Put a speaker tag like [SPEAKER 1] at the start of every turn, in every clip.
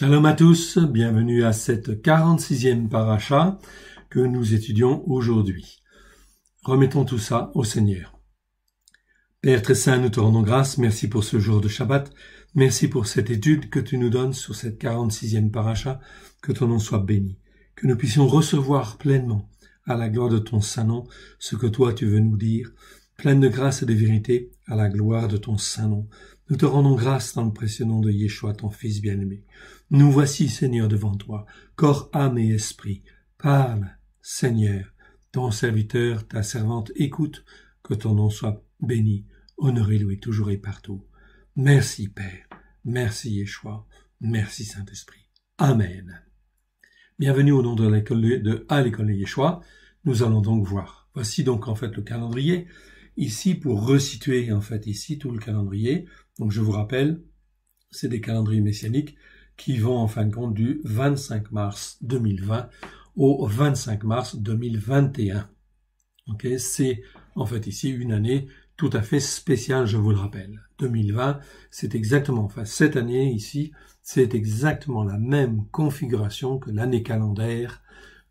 [SPEAKER 1] Shalom à tous, bienvenue à cette 46e paracha que nous étudions aujourd'hui. Remettons tout ça au Seigneur. Père très saint, nous te rendons grâce, merci pour ce jour de Shabbat, merci pour cette étude que tu nous donnes sur cette 46e paracha, que ton nom soit béni, que nous puissions recevoir pleinement, à la gloire de ton saint nom, ce que toi tu veux nous dire, pleine de grâce et de vérité, à la gloire de ton saint nom. Nous te rendons grâce dans le précieux nom de Yeshua, ton Fils bien-aimé. Nous voici, Seigneur, devant toi, corps, âme et esprit. Parle, Seigneur, ton serviteur, ta servante, écoute, que ton nom soit béni, honoré, loué, toujours et partout. Merci, Père. Merci, Yeshua. Merci, Saint-Esprit. Amen. Bienvenue au nom de l'école de Yeshua. Nous allons donc voir. Voici donc en fait le calendrier. Ici, pour resituer en fait ici tout le calendrier, donc je vous rappelle, c'est des calendriers messianiques qui vont en fin de compte du 25 mars 2020 au 25 mars 2021. Ok, c'est en fait ici une année tout à fait spéciale, je vous le rappelle. 2020, c'est exactement, enfin cette année ici, c'est exactement la même configuration que l'année calendaire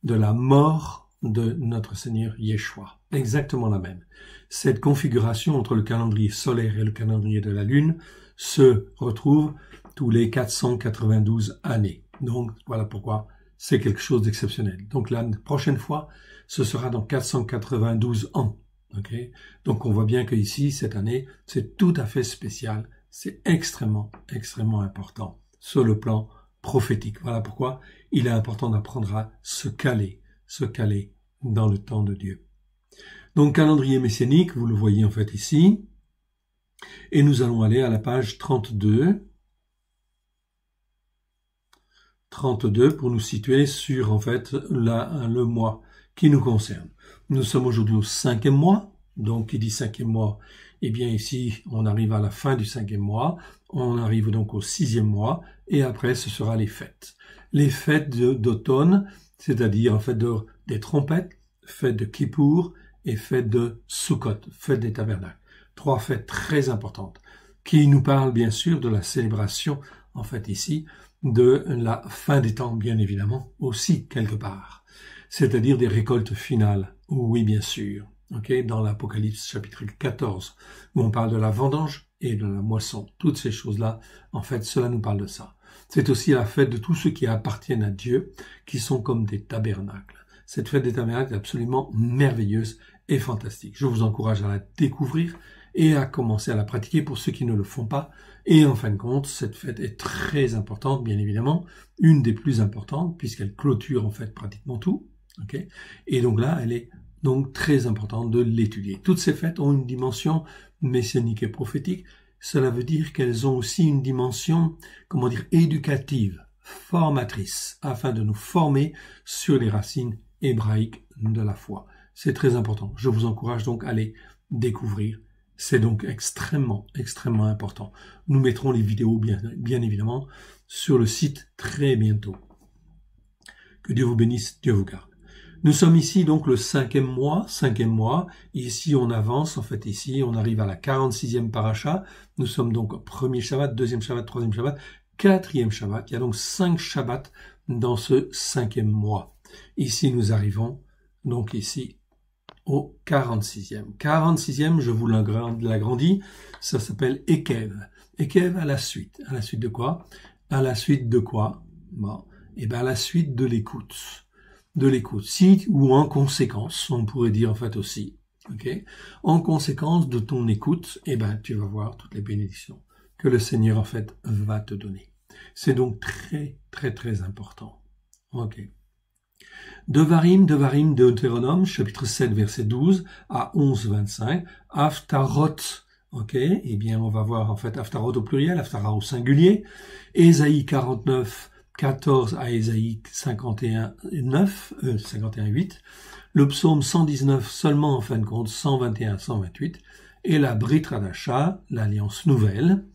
[SPEAKER 1] de la mort de notre Seigneur Yeshua. Exactement la même. Cette configuration entre le calendrier solaire et le calendrier de la Lune se retrouve tous les 492 années. Donc, voilà pourquoi c'est quelque chose d'exceptionnel. Donc, la prochaine fois, ce sera dans 492 ans. Okay? Donc, on voit bien qu'ici, cette année, c'est tout à fait spécial. C'est extrêmement, extrêmement important sur le plan prophétique. Voilà pourquoi il est important d'apprendre à se caler dans le temps de Dieu. Donc, calendrier messianique, vous le voyez en fait ici. Et nous allons aller à la page 32. 32 pour nous situer sur en fait le mois qui nous concerne. Nous sommes aujourd'hui au 5e mois. Donc, qui dit 5e mois, eh bien ici, on arrive à la fin du 5e mois. On arrive donc au 6e mois. Et après, ce sera les fêtes. Les fêtes d'automne, c'est-à-dire en fait des trompettes, fête de Kippour et fête de Sukkot, fête des tabernacles. 3 fêtes très importantes qui nous parlent bien sûr de la célébration, en fait ici, de la fin des temps, bien évidemment, aussi quelque part. C'est-à-dire des récoltes finales. Oui, bien sûr. Okay, dans l'Apocalypse chapitre 14, où on parle de la vendange et de la moisson. Toutes ces choses-là, en fait, cela nous parle de ça. C'est aussi la fête de tous ceux qui appartiennent à Dieu, qui sont comme des tabernacles. Cette fête des tabernacles est absolument merveilleuse et fantastique. Je vous encourage à la découvrir et à commencer à la pratiquer pour ceux qui ne le font pas. Et en fin de compte, cette fête est très importante, bien évidemment, une des plus importantes, puisqu'elle clôture en fait pratiquement tout. Okay, et donc là, elle est donc très importante de l'étudier. Toutes ces fêtes ont une dimension messianique et prophétique. Cela veut dire qu'elles ont aussi une dimension, éducative, formatrice, afin de nous former sur les racines hébraïques de la foi. C'est très important. Je vous encourage donc à les découvrir. C'est donc extrêmement, extrêmement important. Nous mettrons les vidéos, bien évidemment, sur le site très bientôt. Que Dieu vous bénisse, Dieu vous garde. Nous sommes ici donc le 5e mois. Ici, on avance. En fait, ici, on arrive à la 46e paracha. Nous sommes donc au 1er Shabbat, 2e Shabbat, 3e Shabbat, 4e Shabbat. Il y a donc 5 Shabbats dans ce 5e mois. Ici, nous arrivons donc ici au 46e. 46e, je vous l'agrandis, ça s'appelle Ekev. Ekev à la suite. À la suite de quoi? À la suite de quoi? Bon, et bien à la suite de l'écoute. De l'écoute. Si, ou en conséquence, on pourrait dire en fait aussi. Okay? En conséquence de ton écoute, eh ben, tu vas voir toutes les bénédictions que le Seigneur en fait va te donner. C'est donc très, très, très important. Ok. Devarim, Deutéronome, chapitre 7, verset 12 à 11, 25. Haftarot, ok, eh bien, on va voir en fait Haftarot au pluriel, Haftara au singulier. Ésaïe 49, 14 à Ésaïe 51, 8. Le psaume 119 seulement en fin de compte, 121, 128. Et la Brit Hadasha, l'Alliance Nouvelle.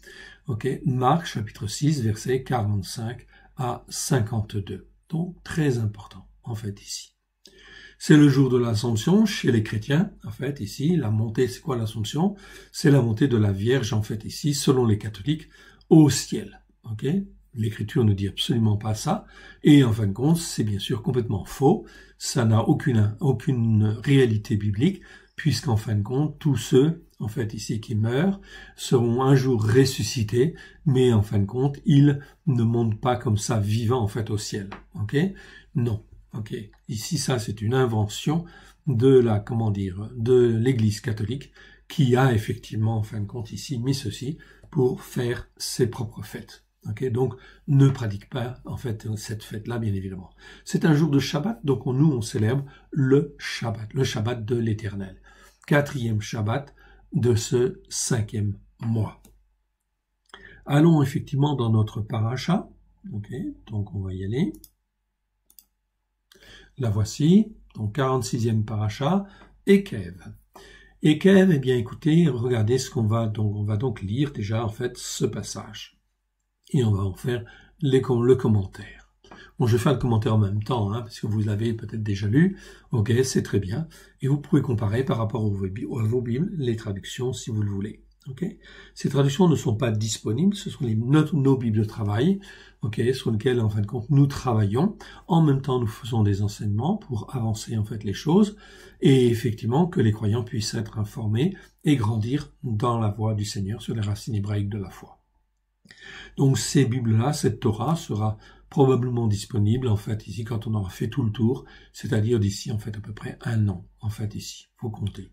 [SPEAKER 1] Ok, Marc, chapitre 6, verset 45 à 52. Donc, très important, en fait, ici. C'est le jour de l'Assomption chez les chrétiens, en fait, ici. La montée, c'est quoi l'Assomption? C'est la montée de la Vierge, en fait, ici, selon les catholiques, au ciel. Ok? L'Écriture ne dit absolument pas ça, et en fin de compte, c'est bien sûr complètement faux, ça n'a aucune réalité biblique, puisqu'en fin de compte, tous ceux, en fait, ici, qui meurent, seront un jour ressuscités, mais en fin de compte, ils ne montent pas comme ça, vivants, en fait, au ciel. Ok? Non. Ok? Ici, ça, c'est une invention de de l'Église catholique, qui a effectivement, en fin de compte, ici, mis ceci pour faire ses propres fêtes. Ok, donc ne pratique pas en fait cette fête-là, bien évidemment. C'est un jour de Shabbat, donc nous on célèbre le Shabbat de l'Éternel. 4e Shabbat de ce 5e mois. Allons effectivement dans notre paracha. Ok, donc on va y aller. La voici, donc 46e paracha, Ekev. Ekev, eh bien écoutez, regardez ce qu'on va donc, on va donc lire déjà en fait ce passage. Et on va en faire le commentaire. Bon, je vais faire le commentaire en même temps, hein, parce que vous l'avez peut-être déjà lu. Ok, c'est très bien. Et vous pouvez comparer par rapport à vos Bibles, les traductions, si vous le voulez. Ok. Ces traductions ne sont pas disponibles, ce sont nos Bibles de travail, ok, sur lesquelles, en fin de compte, nous travaillons. En même temps, nous faisons des enseignements pour avancer, en fait, les choses. Et effectivement, que les croyants puissent être informés et grandir dans la voie du Seigneur sur les racines hébraïques de la foi. Donc ces Bibles-là, cette Torah sera probablement disponible en fait ici quand on aura fait tout le tour, c'est-à-dire d'ici en fait à peu près 1 an en fait ici, faut compter.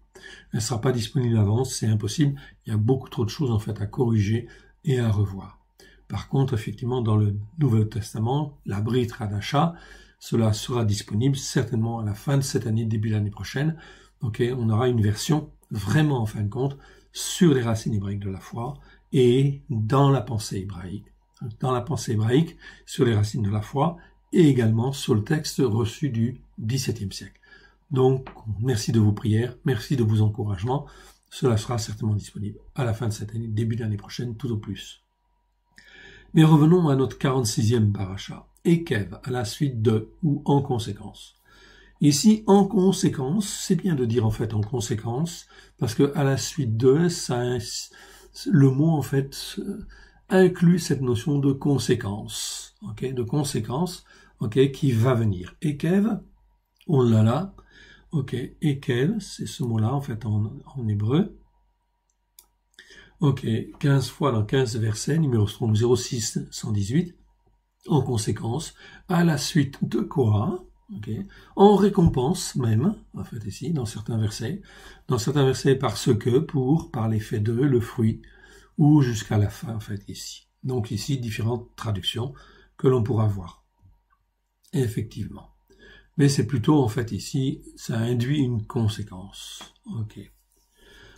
[SPEAKER 1] Elle ne sera pas disponible avant, c'est impossible, il y a beaucoup trop de choses en fait à corriger et à revoir. Par contre, effectivement, dans le Nouveau Testament, la Brit Hadasha, cela sera disponible certainement à la fin de cette année, début de l'année prochaine. Ok, on aura une version vraiment en fin de compte sur les racines hébraïques de la foi, et dans la pensée hébraïque, sur les racines de la foi, et également sur le texte reçu du XVIIe siècle. Donc, merci de vos prières, merci de vos encouragements, cela sera certainement disponible à la fin de cette année, début de l'année prochaine, tout au plus. Mais revenons à notre 46e paracha, Ekev, à la suite de, ou en conséquence. Ici, en conséquence, c'est bien de dire en fait en conséquence, parce que à la suite de, le mot en fait inclut cette notion de conséquence, ok, de conséquence, ok, qui va venir. Ekev, on l'a là, ok, Ekev, c'est ce mot-là en fait en hébreu. Ok, 15 fois dans 15 versets, numéro 06 118. En conséquence, à la suite de quoi? Okay. En récompense même, en fait ici, dans certains versets parce que, par l'effet de, le fruit, ou jusqu'à la fin, en fait ici. Donc ici, différentes traductions que l'on pourra voir. Et effectivement. Mais c'est plutôt, en fait ici, ça induit une conséquence. Ok.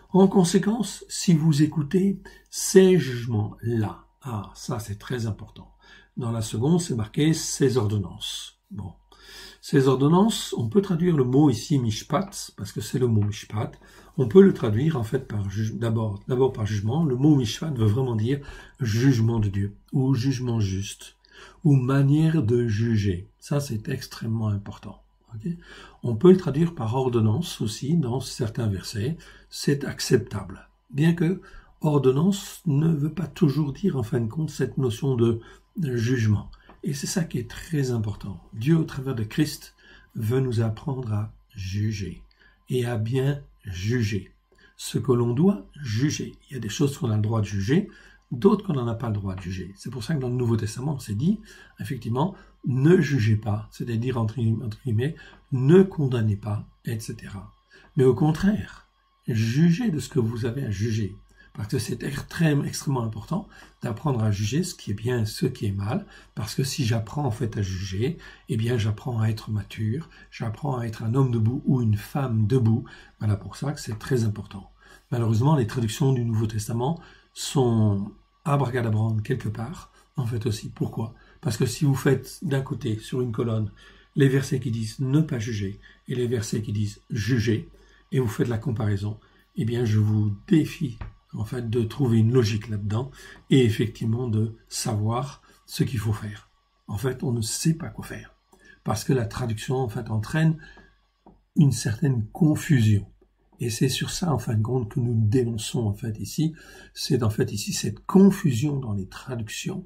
[SPEAKER 1] En conséquence, si vous écoutez ces jugements-là, ah, ça c'est très important. Dans la seconde, c'est marqué ces ordonnances. Bon. Ces ordonnances, on peut traduire le mot ici mishpat, parce que c'est le mot mishpat. On peut le traduire en fait par d'abord par jugement. Le mot mishpat veut vraiment dire jugement de Dieu, ou jugement juste, ou manière de juger. Ça, c'est extrêmement important. Okay. On peut le traduire par ordonnance aussi dans certains versets. C'est acceptable. Bien que ordonnance ne veut pas toujours dire en fin de compte cette notion de jugement. Et c'est ça qui est très important. Dieu, au travers de Christ, veut nous apprendre à juger et à bien juger. Ce que l'on doit juger. Il y a des choses qu'on a le droit de juger, d'autres qu'on n'en a pas le droit de juger. C'est pour ça que dans le Nouveau Testament, on s'est dit, effectivement, ne jugez pas, c'est-à-dire, entre guillemets, ne condamnez pas, etc. Mais au contraire, jugez de ce que vous avez à juger. Parce que c'est extrêmement important d'apprendre à juger ce qui est bien et ce qui est mal, parce que si j'apprends en fait à juger, eh bien j'apprends à être mature, j'apprends à être un homme debout ou une femme debout. Voilà pour ça que c'est très important. Malheureusement, les traductions du Nouveau Testament sont abracadabrantes quelque part, en fait aussi. Pourquoi? Parce que si vous faites d'un côté, sur une colonne, les versets qui disent ne pas juger et les versets qui disent juger, et vous faites la comparaison, eh bien je vous défie en fait, de trouver une logique là-dedans et effectivement de savoir ce qu'il faut faire. En fait, on ne sait pas quoi faire parce que la traduction, en fait, entraîne une certaine confusion. Et c'est sur ça, en fin de compte, que nous dénonçons, en fait, ici. C'est, en fait, ici, cette confusion dans les traductions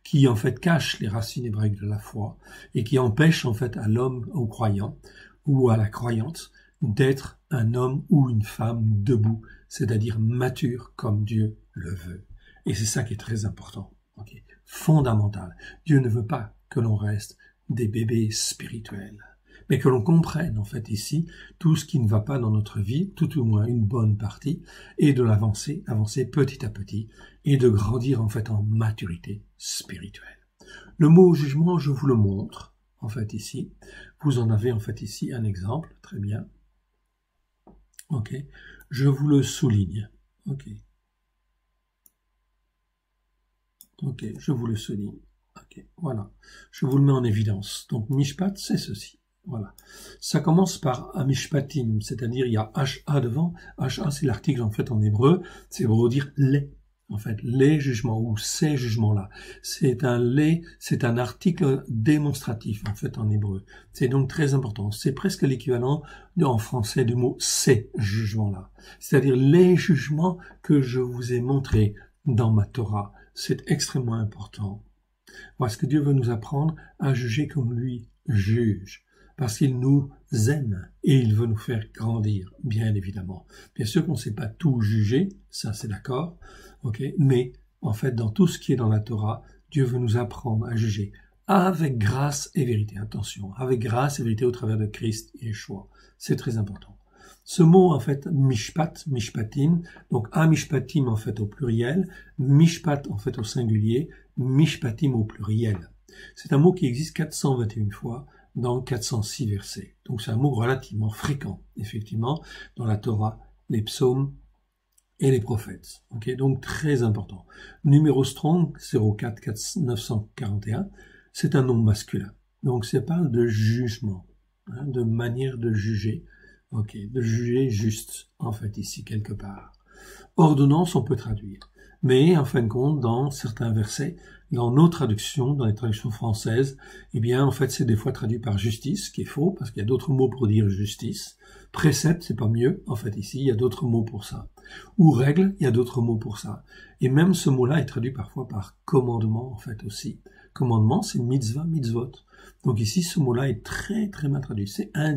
[SPEAKER 1] qui en fait cache les racines hébraïques de la foi et qui empêche en fait à l'homme, au croyant ou à la croyante d'être un homme ou une femme debout, c'est-à-dire mature comme Dieu le veut. Et c'est ça qui est très important, okay, fondamental. Dieu ne veut pas que l'on reste des bébés spirituels, mais que l'on comprenne en fait ici tout ce qui ne va pas dans notre vie, tout au moins une bonne partie, et de avancer petit à petit, et de grandir en fait en maturité spirituelle. Le mot jugement, je vous le montre en fait ici. Vous en avez en fait ici un exemple, très bien. Ok, je vous le souligne. Ok, je vous le souligne. Ok, voilà, je vous le mets en évidence. Donc mishpat, c'est ceci. Voilà. Ça commence par amishpatim, c'est-à-dire il y a ha devant. Ha, c'est l'article en fait en hébreu. C'est pour dire les. En fait, les jugements ou ces jugements-là. C'est un article démonstratif en fait en hébreu. C'est donc très important. C'est presque l'équivalent en français du mot ces jugements-là. C'est-à-dire les jugements que je vous ai montrés dans ma Torah. C'est extrêmement important. Parce que Dieu veut nous apprendre à juger comme lui juge. Parce qu'il nous aime et il veut nous faire grandir, bien évidemment. Bien sûr qu'on ne sait pas tout juger, ça c'est d'accord, okay, mais en fait dans tout ce qui est dans la Torah, Dieu veut nous apprendre à juger avec grâce et vérité. Attention, avec grâce et vérité au travers de Christ et Yeshua. C'est très important. Ce mot en fait mishpat, mishpatim, donc amishpatim en fait au pluriel, mishpat en fait au singulier, mishpatim au pluriel. C'est un mot qui existe 421 fois dans 406 versets. Donc c'est un mot relativement fréquent, effectivement, dans la Torah, les psaumes et les prophètes. Okay, donc très important. Numéro strong 04 941, c'est un nom masculin. Donc ça parle de jugement, hein, de manière de juger, de juger juste, en fait, ici quelque part. Ordonnance, on peut traduire. Mais, en fin de compte, dans certains versets, dans nos traductions, dans les traductions françaises, eh bien, en fait, c'est des fois traduit par justice, ce qui est faux, parce qu'il y a d'autres mots pour dire justice. Précepte, c'est pas mieux. En fait, ici, il y a d'autres mots pour ça. Ou règle, il y a d'autres mots pour ça. Et même ce mot-là est traduit parfois par commandement, en fait, aussi. Commandement, c'est mitzvah, mitzvot. Donc ici, ce mot-là est très, très mal traduit. C'est un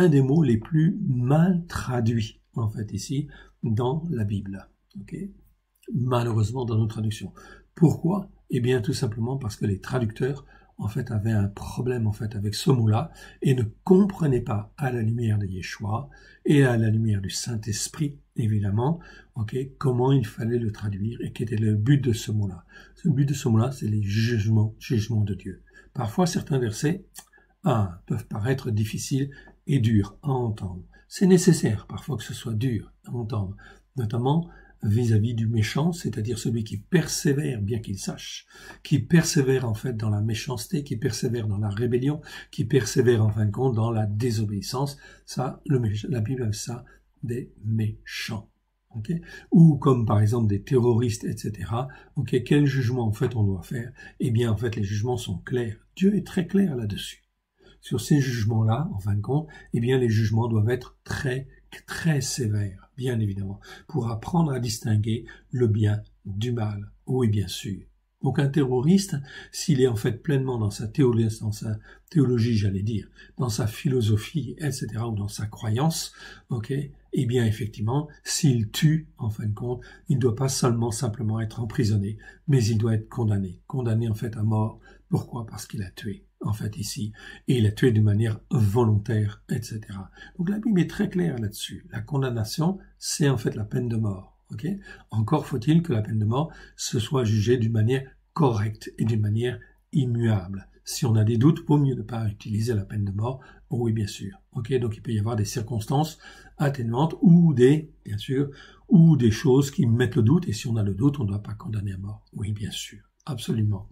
[SPEAKER 1] des mots les plus mal traduits, en fait, ici, dans la Bible. Okay, malheureusement dans nos traductions. Pourquoi? Eh bien tout simplement parce que les traducteurs en fait avaient un problème en fait avec ce mot-là et ne comprenaient pas à la lumière de Yeshua et à la lumière du Saint-Esprit évidemment, comment il fallait le traduire et quel était le but de ce mot-là. Le but de ce mot-là, c'est les jugements de Dieu. Parfois certains versets peuvent paraître difficiles et durs à entendre. C'est nécessaire parfois que ce soit dur à entendre, notamment vis-à-vis du méchant, c'est-à-dire celui qui persévère, bien qu'il sache, qui persévère en fait dans la méchanceté, qui persévère dans la rébellion, qui persévère en fin de compte dans la désobéissance. Ça, la Bible appelle ça des méchants. Okay, ou comme par exemple des terroristes, etc. Quel jugement en fait on doit faire? Eh bien en fait les jugements sont clairs. Dieu est très clair là-dessus. Sur ces jugements-là, en fin de compte, eh bien les jugements doivent être très très sévère, bien évidemment, pour apprendre à distinguer le bien du mal. Oui, bien sûr. Donc un terroriste, s'il est en fait pleinement dans sa théologie, j'allais dire, dans sa philosophie, etc., ou dans sa croyance, eh bien effectivement, s'il tue, en fin de compte, il ne doit pas simplement être emprisonné, mais il doit être condamné en fait à mort. Pourquoi? Parce qu'il a tué, en fait, ici, et il a tué de manière volontaire, etc. Donc la Bible est très claire là-dessus. La condamnation, c'est en fait la peine de mort. Encore faut-il que la peine de mort se soit jugée d'une manière correcte et d'une manière immuable. Si on a des doutes, vaut mieux ne pas utiliser la peine de mort. Oh oui, bien sûr. Donc il peut y avoir des circonstances atténuantes ou des choses qui mettent le doute. Et si on a le doute, on ne doit pas condamner à mort. Oui, bien sûr. Absolument.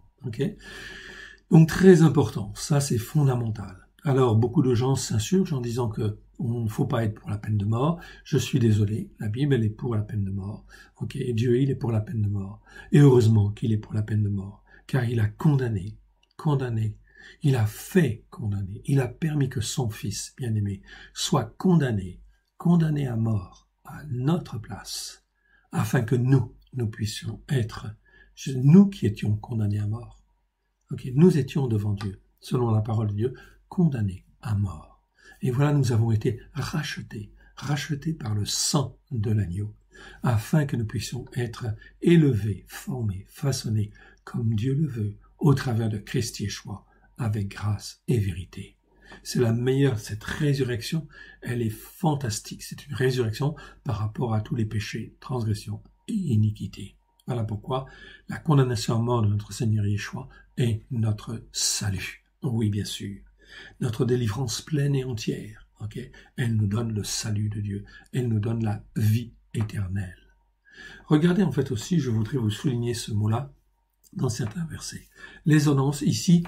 [SPEAKER 1] Donc très important. Ça, c'est fondamental. Alors, beaucoup de gens s'insurgent en disant que on ne faut pas être pour la peine de mort. Je suis désolé, la Bible, elle est pour la peine de mort. Et Dieu, il est pour la peine de mort. Et heureusement qu'il est pour la peine de mort, car il a condamné, il a fait condamner, il a permis que son Fils bien-aimé soit condamné à mort, à notre place, afin que nous puissions être C'est nous qui étions condamnés à mort. Okay, nous étions devant Dieu, selon la parole de Dieu, condamnés à mort. Et voilà, nous avons été rachetés par le sang de l'agneau, afin que nous puissions être élevés, formés, façonnés, comme Dieu le veut, au travers de Christ Yeshua, avec grâce et vérité. C'est la meilleure, cette résurrection, elle est fantastique. C'est une résurrection par rapport à tous les péchés, transgressions et iniquités. Voilà pourquoi la condamnation à mort de notre Seigneur Yeshua est notre salut. Oui, bien sûr. Notre délivrance pleine et entière. Okay? Elle nous donne le salut de Dieu. Elle nous donne la vie éternelle. Regardez en fait aussi, je voudrais vous souligner ce mot-là dans certains versets. Les ordonnances ici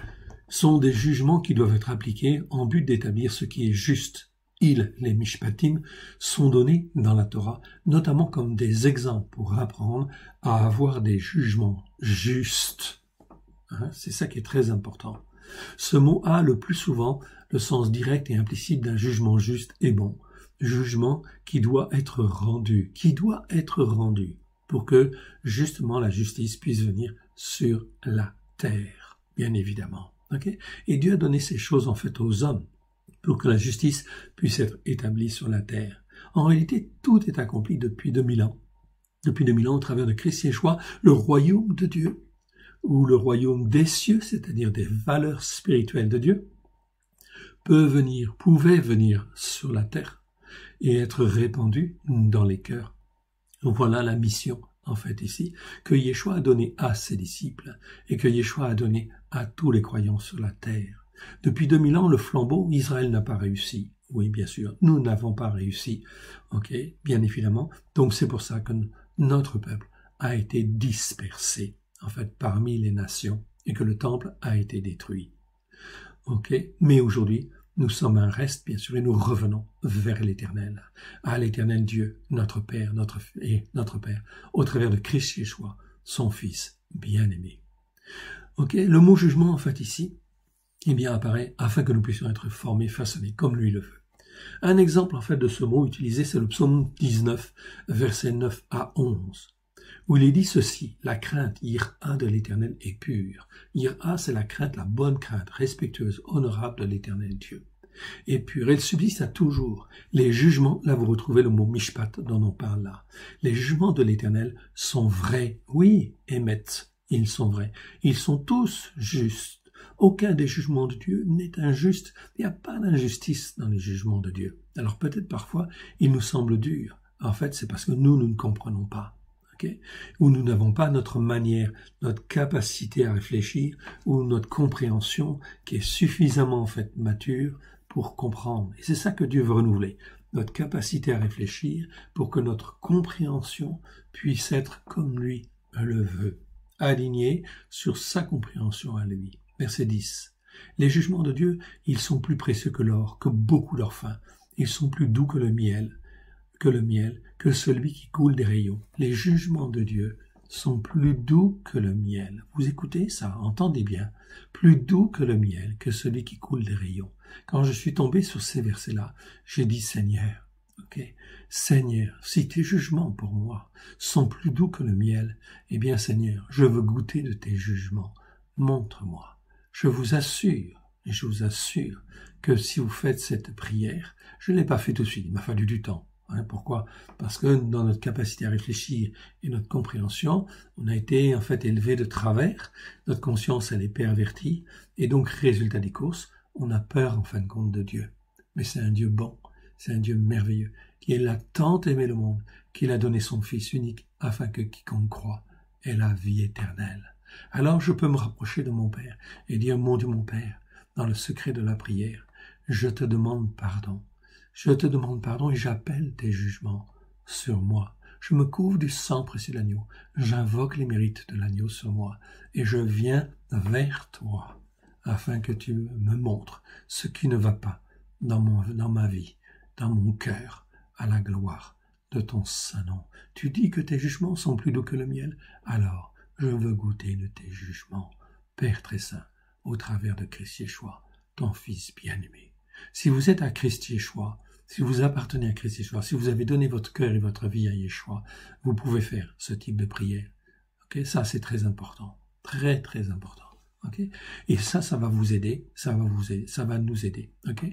[SPEAKER 1] sont des jugements qui doivent être appliqués en but d'établir ce qui est juste. Les mishpatim, sont donnés dans la Torah, notamment comme des exemples pour apprendre à avoir des jugements justes. C'est ça qui est très important. Ce mot a le plus souvent le sens direct et implicite d'un jugement juste et bon. Jugement qui doit être rendu, pour que justement la justice puisse venir sur la terre, bien évidemment. Okay? Et Dieu a donné ces choses en fait aux hommes pour que la justice puisse être établie sur la terre. En réalité, tout est accompli depuis 2000 ans. Depuis 2000 ans, au travers de Christ Yeshua, le royaume de Dieu, ou le royaume des cieux, c'est-à-dire des valeurs spirituelles de Dieu, pouvait venir sur la terre et être répandu dans les cœurs. Voilà la mission, en fait, ici, que Yeshua a donnée à ses disciples et que Yeshua a donnée à tous les croyants sur la terre. Depuis 2000 ans, le flambeau, Israël n'a pas réussi. Oui, bien sûr, nous n'avons pas réussi. Ok, bien évidemment. Donc c'est pour ça que notre peuple a été dispersé, en fait, parmi les nations et que le temple a été détruit. Ok, mais aujourd'hui, nous sommes un reste, bien sûr, et nous revenons vers l'Éternel, à l'Éternel Dieu, notre Père, notre Père, au travers de Christ Yeshua, son Fils bien-aimé. Ok, le mot jugement, en fait, ici, apparaît afin que nous puissions être formés, façonnés, comme lui le veut. Un exemple, en fait, de ce mot utilisé, c'est le psaume 19, versets 9 à 11, où il est dit ceci: la crainte, ira de l'Éternel est pure. Ira, c'est la crainte, la bonne crainte, respectueuse, honorable de l'Éternel Dieu. Et pure, elle subsiste à toujours. Les jugements, là vous retrouvez le mot mishpat dont on parle là. Les jugements de l'Éternel sont vrais. Oui, émet, ils sont vrais. Ils sont tous justes. Aucun des jugements de Dieu n'est injuste. Il n'y a pas d'injustice dans les jugements de Dieu. Alors peut-être parfois, il nous semble dur. En fait, c'est parce que nous ne comprenons pas. Okay? Ou nous n'avons pas notre manière, notre capacité à réfléchir, ou notre compréhension qui est suffisamment en fait mature pour comprendre. Et c'est ça que Dieu veut renouveler. Notre capacité à réfléchir pour que notre compréhension puisse être comme lui le veut. Alignée sur sa compréhension à lui. Verset 10. Les jugements de Dieu, ils sont plus précieux que l'or, que beaucoup d'or fin. Ils sont plus doux que le miel, que celui qui coule des rayons. Les jugements de Dieu sont plus doux que le miel. Vous écoutez ça, entendez bien. Plus doux que le miel, que celui qui coule des rayons. Quand je suis tombé sur ces versets-là, j'ai dit Seigneur, Seigneur, si tes jugements pour moi sont plus doux que le miel, eh bien Seigneur, je veux goûter de tes jugements. Montre-moi. Je vous assure que si vous faites cette prière, je ne l'ai pas fait tout de suite, il m'a fallu du temps. Pourquoi? Parce que dans notre capacité à réfléchir et notre compréhension, on a été en fait élevé de travers, notre conscience elle est pervertie, et donc résultat des courses, on a peur en fin de compte de Dieu. Mais c'est un Dieu bon, c'est un Dieu merveilleux, qui a tant aimé le monde, qu'il a donné son Fils unique, afin que quiconque croit ait la vie éternelle. Alors je peux me rapprocher de mon Père et dire, mon Dieu, mon Père, dans le secret de la prière, je te demande pardon. Je te demande pardon et j'appelle tes jugements sur moi. Je me couvre du sang précieux de l'agneau. J'invoque les mérites de l'agneau sur moi et je viens vers toi afin que tu me montres ce qui ne va pas dans ma vie, dans mon cœur, à la gloire de ton saint nom. Tu dis que tes jugements sont plus doux que le miel, alors je veux goûter de tes jugements, Père très saint, au travers de Christ Yeshua, ton Fils bien-aimé. Si vous êtes à Christ Yeshua, si vous appartenez à Christ Yeshua, si vous avez donné votre cœur et votre vie à Yeshua, vous pouvez faire ce type de prière. Ok, ça c'est très important, très très important. Ok, et ça va vous aider, ça va nous aider. Ok,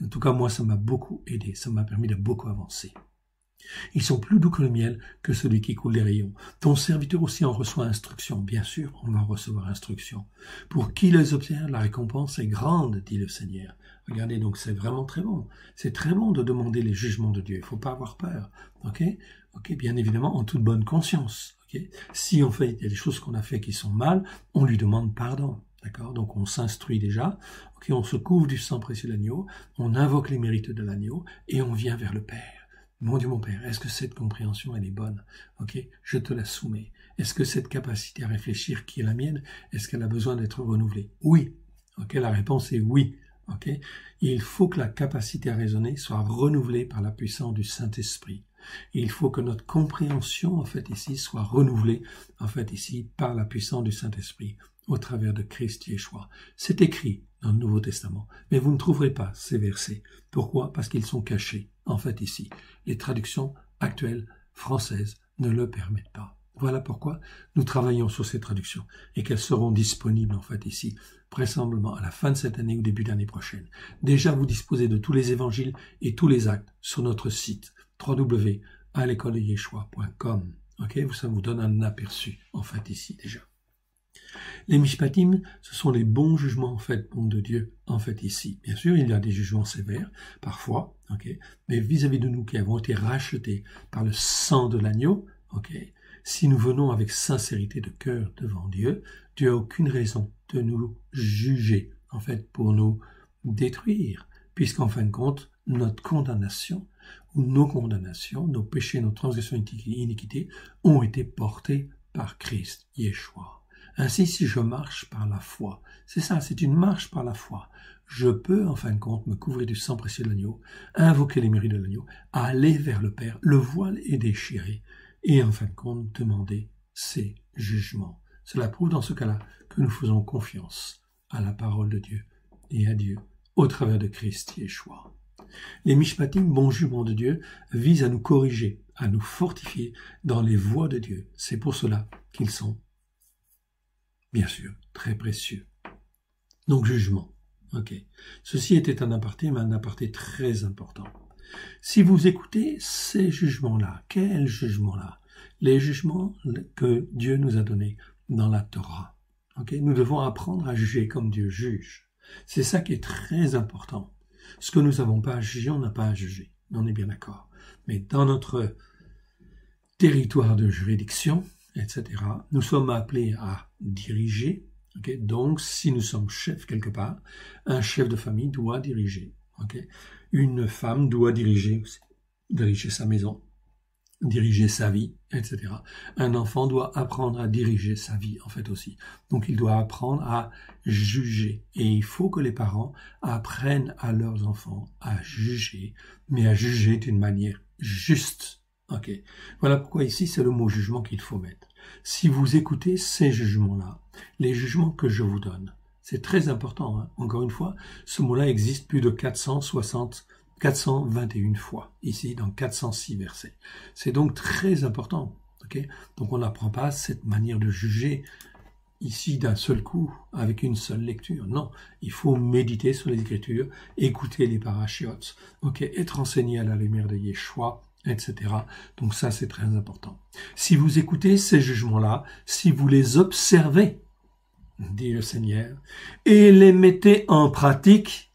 [SPEAKER 1] en tout cas moi ça m'a beaucoup aidé, ça m'a permis de beaucoup avancer. Ils sont plus doux que le miel, que celui qui coule les rayons. Ton serviteur aussi en reçoit instruction. Bien sûr, on va recevoir instruction. Pour qui les observe, la récompense est grande, dit le Seigneur. Regardez, donc c'est vraiment très bon. C'est très bon de demander les jugements de Dieu. Il faut pas avoir peur. Ok, bien évidemment, en toute bonne conscience. Ok, si en fait il y a des choses qu'on a fait qui sont mal, on lui demande pardon. D'accord, donc on s'instruit déjà. Ok, on se couvre du sang précieux de l'agneau, on invoque les mérites de l'agneau et on vient vers le Père. Mon Dieu, mon Père, est-ce que cette compréhension, elle est bonne? Ok, je te la soumets. Est-ce que cette capacité à réfléchir qui est la mienne, est-ce qu'elle a besoin d'être renouvelée? Oui. Ok, la réponse est oui. Ok, il faut que la capacité à raisonner soit renouvelée par la puissance du Saint-Esprit. Il faut que notre compréhension, en fait, ici, soit renouvelée, en fait, ici, par la puissance du Saint-Esprit, au travers de Christ Yeshua. C'est écrit dans le Nouveau Testament, mais vous ne trouverez pas ces versets. Pourquoi? Parce qu'ils sont cachés, en fait, ici. Les traductions actuelles françaises ne le permettent pas. Voilà pourquoi nous travaillons sur ces traductions et qu'elles seront disponibles, en fait, ici, vraisemblablement à la fin de cette année ou début d'année prochaine. Déjà, vous disposez de tous les évangiles et tous les actes sur notre site www.alécoledeyeshua.com. Ok, ça vous donne un aperçu, en fait, ici, déjà. Les mishpatim, ce sont les bons jugements, en fait, de Dieu, en fait, ici. Bien sûr, il y a des jugements sévères, parfois, ok, mais vis-à-vis de nous qui avons été rachetés par le sang de l'agneau, ok, si nous venons avec sincérité de cœur devant Dieu, Dieu n'a aucune raison de nous juger, en fait, pour nous détruire, puisqu'en fin de compte, notre condamnation, ou nos condamnations, nos péchés, nos transgressions et iniquités ont été portés par Christ Yeshua. Ainsi, si je marche par la foi, c'est ça, c'est une marche par la foi. Je peux, en fin de compte, me couvrir du sang précieux de l'agneau, invoquer les mérites de l'agneau, aller vers le Père, le voile est déchiré, et en fin de compte, demander ses jugements. Cela prouve dans ce cas-là que nous faisons confiance à la parole de Dieu et à Dieu au travers de Christ Yeshua. Les mishpatim, bons jugements de Dieu, visent à nous corriger, à nous fortifier dans les voies de Dieu. C'est pour cela qu'ils sont, bien sûr, très précieux. Donc, jugement. Ok. Ceci était un aparté, mais un aparté très important. Si vous écoutez ces jugements-là, quels jugements-là? Les jugements que Dieu nous a donnés dans la Torah. Ok. Nous devons apprendre à juger comme Dieu juge. C'est ça qui est très important. Ce que nous n'avons pas à juger, on n'a pas à juger. On est bien d'accord. Mais dans notre territoire de juridiction, etc., nous sommes appelés à diriger. Okay? Donc, si nous sommes chefs quelque part, un chef de famille doit diriger. Okay? Une femme doit diriger sa maison, diriger sa vie, etc. Un enfant doit apprendre à diriger sa vie, en fait aussi. Donc, il doit apprendre à juger. Et il faut que les parents apprennent à leurs enfants à juger, mais à juger d'une manière juste. Ok. Voilà pourquoi ici, c'est le mot jugement qu'il faut mettre. Si vous écoutez ces jugements-là, les jugements que je vous donne, c'est très important. Hein. Encore une fois, ce mot-là existe plus de 421 fois, ici, dans 406 versets. C'est donc très important. Okay? Donc, on n'apprend pas cette manière de juger ici d'un seul coup, avec une seule lecture. Non, il faut méditer sur les Écritures, écouter les parachiotes, être enseigné à la lumière de Yeshua, etc. Donc ça, c'est très important. Si vous écoutez ces jugements-là, si vous les observez, dit le Seigneur, et les mettez en pratique,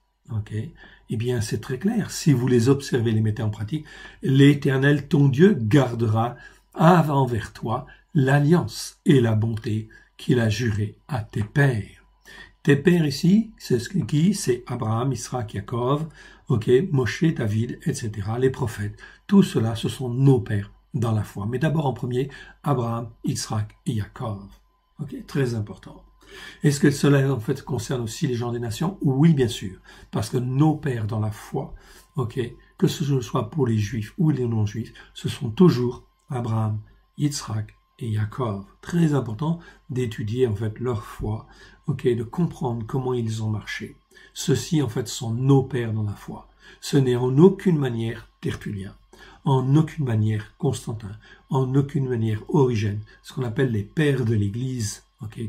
[SPEAKER 1] eh bien, c'est très clair. Si vous les observez, les mettez en pratique, l'Éternel, ton Dieu, gardera envers toi l'alliance et la bonté qu'il a juré à tes pères. Tes pères ici, c'est qui? C'est Abraham, Isaac, Jacob, Moshe, David, etc., les prophètes. Tout cela, ce sont nos pères dans la foi. Mais d'abord en premier, Abraham, Isaac et Jacob. Très important. Est-ce que cela en fait concerne aussi les gens des nations? Oui, bien sûr, parce que nos pères dans la foi, que ce soit pour les juifs ou les non-juifs, ce sont toujours Abraham, Isaac et Jacob. Très important d'étudier en fait leur foi, de comprendre comment ils ont marché. Ceux-ci en fait sont nos pères dans la foi. Ce n'est en aucune manière tertullien. en aucune manière Constantin, en aucune manière Origène, ce qu'on appelle les pères de l'Église,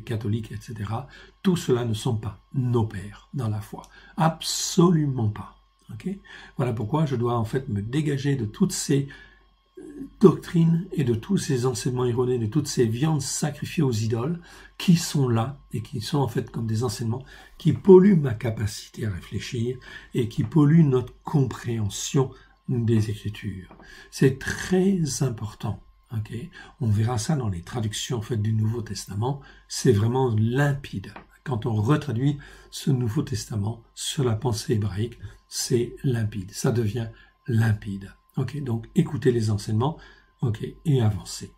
[SPEAKER 1] catholique, etc. Tout cela ne sont pas nos pères dans la foi. Absolument pas. Voilà pourquoi je dois en fait me dégager de toutes ces doctrines et de tous ces enseignements erronés, de toutes ces viandes sacrifiées aux idoles qui sont là et qui sont en fait comme des enseignements qui polluent ma capacité à réfléchir et qui polluent notre compréhension des Écritures. C'est très important. On verra ça dans les traductions en fait du Nouveau Testament. C'est vraiment limpide. Quand on retraduit ce Nouveau Testament sur la pensée hébraïque, c'est limpide. Ça devient limpide. Donc écoutez les enseignements, et avancez.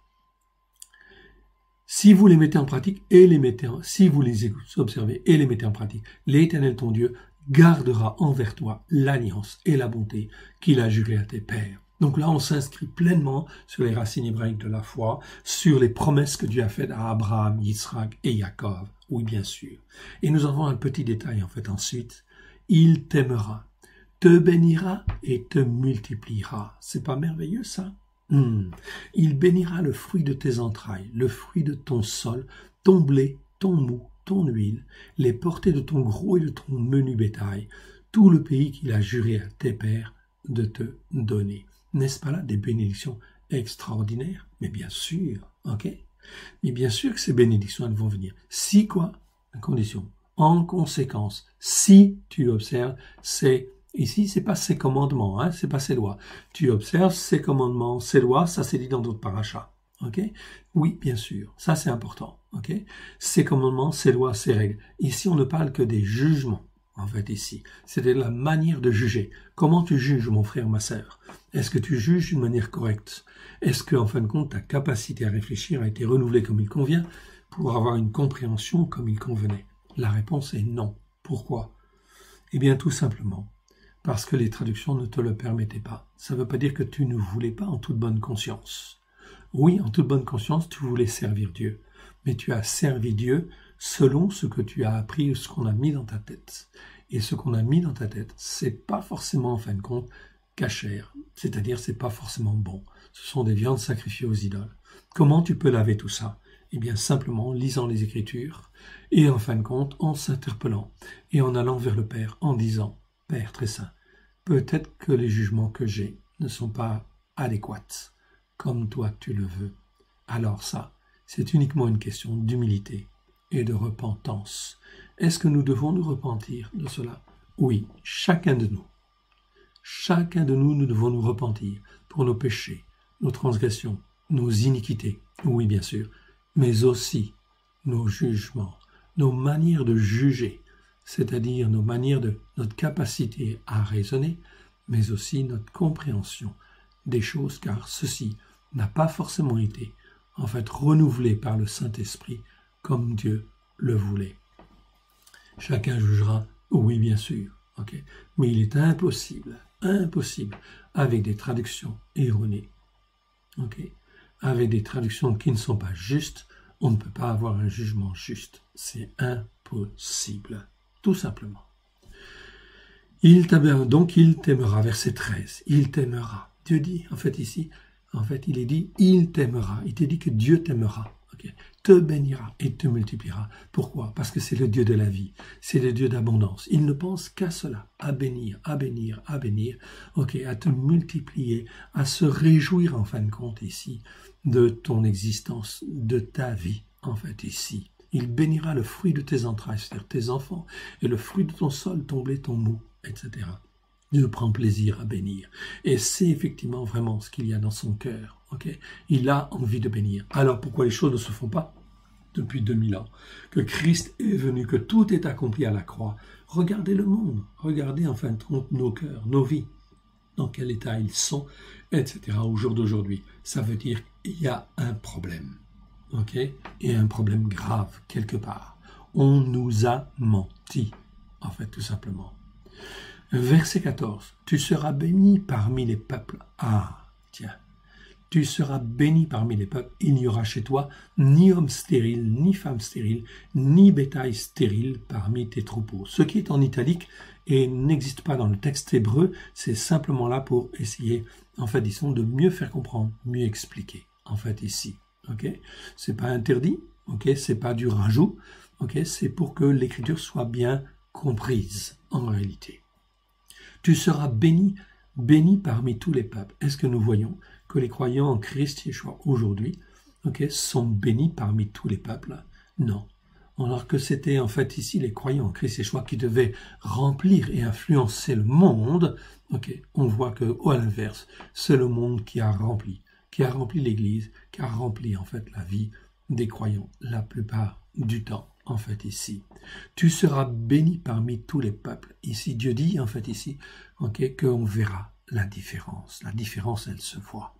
[SPEAKER 1] Si vous les mettez en pratique si vous les observez et les mettez en pratique, l'Éternel ton Dieu gardera envers toi l'alliance et la bonté qu'il a juré à tes pères. Donc là, on s'inscrit pleinement sur les racines hébraïques de la foi, sur les promesses que Dieu a faites à Abraham, Yitzhak et Jacob. Oui, bien sûr. Et nous avons un petit détail en fait ensuite. Il t'aimera, te bénira et te multipliera. C'est pas merveilleux ça? Il bénira le fruit de tes entrailles, le fruit de ton sol, ton blé, ton mou, ton huile, les portées de ton gros et de ton menu bétail, tout le pays qu'il a juré à tes pères de te donner. N'est-ce pas là des bénédictions extraordinaires? Mais bien sûr, Mais bien sûr que ces bénédictions, elles vont venir. Si quoi? À condition. En conséquence, si tu observes ici, c'est pas ces commandements, c'est pas ces lois. Tu observes ces commandements, ces lois, ça c'est dit dans d'autres parachas. Oui, bien sûr, ça c'est important. Ces commandements, ces lois, ces règles. Ici, on ne parle que des jugements. En fait, ici, c'est de la manière de juger. Comment tu juges, mon frère, ma sœur? Est-ce que tu juges d'une manière correcte? Est-ce que, en fin de compte, ta capacité à réfléchir a été renouvelée comme il convient pour avoir une compréhension comme il convenait? La réponse est non. Pourquoi? Eh bien, tout simplement parce que les traductions ne te le permettaient pas. Ça ne veut pas dire que tu ne voulais pas en toute bonne conscience. Oui, en toute bonne conscience, tu voulais servir Dieu. Mais tu as servi Dieu selon ce que tu as appris ou ce qu'on a mis dans ta tête. Et ce qu'on a mis dans ta tête, c'est pas forcément, en fin de compte, cachère. C'est-à-dire, c'est pas forcément bon. Ce sont des viandes sacrifiées aux idoles. Comment tu peux laver tout ça? Eh bien, simplement en lisant les Écritures et, en fin de compte, en s'interpellant et en allant vers le Père en disant « Père très saint, peut-être que les jugements que j'ai ne sont pas adéquats, comme toi tu le veux. Alors ça, c'est uniquement une question d'humilité et de repentance. Est-ce que nous devons nous repentir de cela? Oui, chacun de nous. Chacun de nous, nous devons nous repentir pour nos péchés, nos transgressions, nos iniquités. Oui, bien sûr, mais aussi nos jugements, nos manières de juger, c'est-à-dire nos manières notre capacité à raisonner, mais aussi notre compréhension des choses, car ceci n'a pas forcément été, en fait, renouvelé par le Saint-Esprit comme Dieu le voulait. Chacun jugera, oui, bien sûr, mais il est impossible, avec des traductions erronées, avec des traductions qui ne sont pas justes, on ne peut pas avoir un jugement juste. C'est impossible, tout simplement. Donc il t'aimera, verset 13, il t'aimera. Dieu dit, en fait ici, il est dit, il t'aimera. Il te dit que Dieu t'aimera, te bénira et te multipliera. Pourquoi? Parce que c'est le Dieu de la vie, c'est le Dieu d'abondance. Il ne pense qu'à cela, à bénir, à te multiplier, à se réjouir en fin de compte ici de ton existence, de ta vie, en fait ici. Il bénira le fruit de tes entrailles, c'est-à-dire tes enfants, et le fruit de ton sol, ton blé, ton mou, etc. Dieu prend plaisir à bénir. Et c'est effectivement vraiment ce qu'il y a dans son cœur. Il a envie de bénir. Alors pourquoi les choses ne se font pas depuis 2000 ans? Que Christ est venu, que tout est accompli à la croix. Regardez le monde. Regardez en fin de compte nos cœurs, nos vies. Dans quel état ils sont, etc. au jour d'aujourd'hui. Ça veut dire qu'il y a un problème. Et un problème grave quelque part. On nous a menti. En fait, tout simplement. Verset 14. Tu seras béni parmi les peuples. Ah, tiens. Tu seras béni parmi les peuples. Il n'y aura chez toi ni homme stérile, ni femme stérile, ni bétail stérile parmi tes troupeaux. Ce qui est en italique et n'existe pas dans le texte hébreu, c'est simplement là pour essayer en fait, ils sont de mieux faire comprendre, mieux expliquer, en fait, ici. Ok, c'est pas interdit, ok, c'est pas du rajout, ok, c'est pour que l'écriture soit bien comprise, en réalité. Tu seras béni, béni parmi tous les peuples. Est-ce que nous voyons que les croyants en Christ Yeshua aujourd'hui, ok, sont bénis parmi tous les peuples? Non. Alors que c'était en fait ici les croyants en Christ Yeshua qui devaient remplir et influencer le monde, ok, on voit que, à l'inverse, c'est le monde qui a rempli l'Église, qui a rempli en fait la vie des croyants la plupart du temps, en fait ici. Tu seras béni parmi tous les peuples. Ici, Dieu dit en fait ici, ok, qu'on verra la différence. La différence, elle se voit.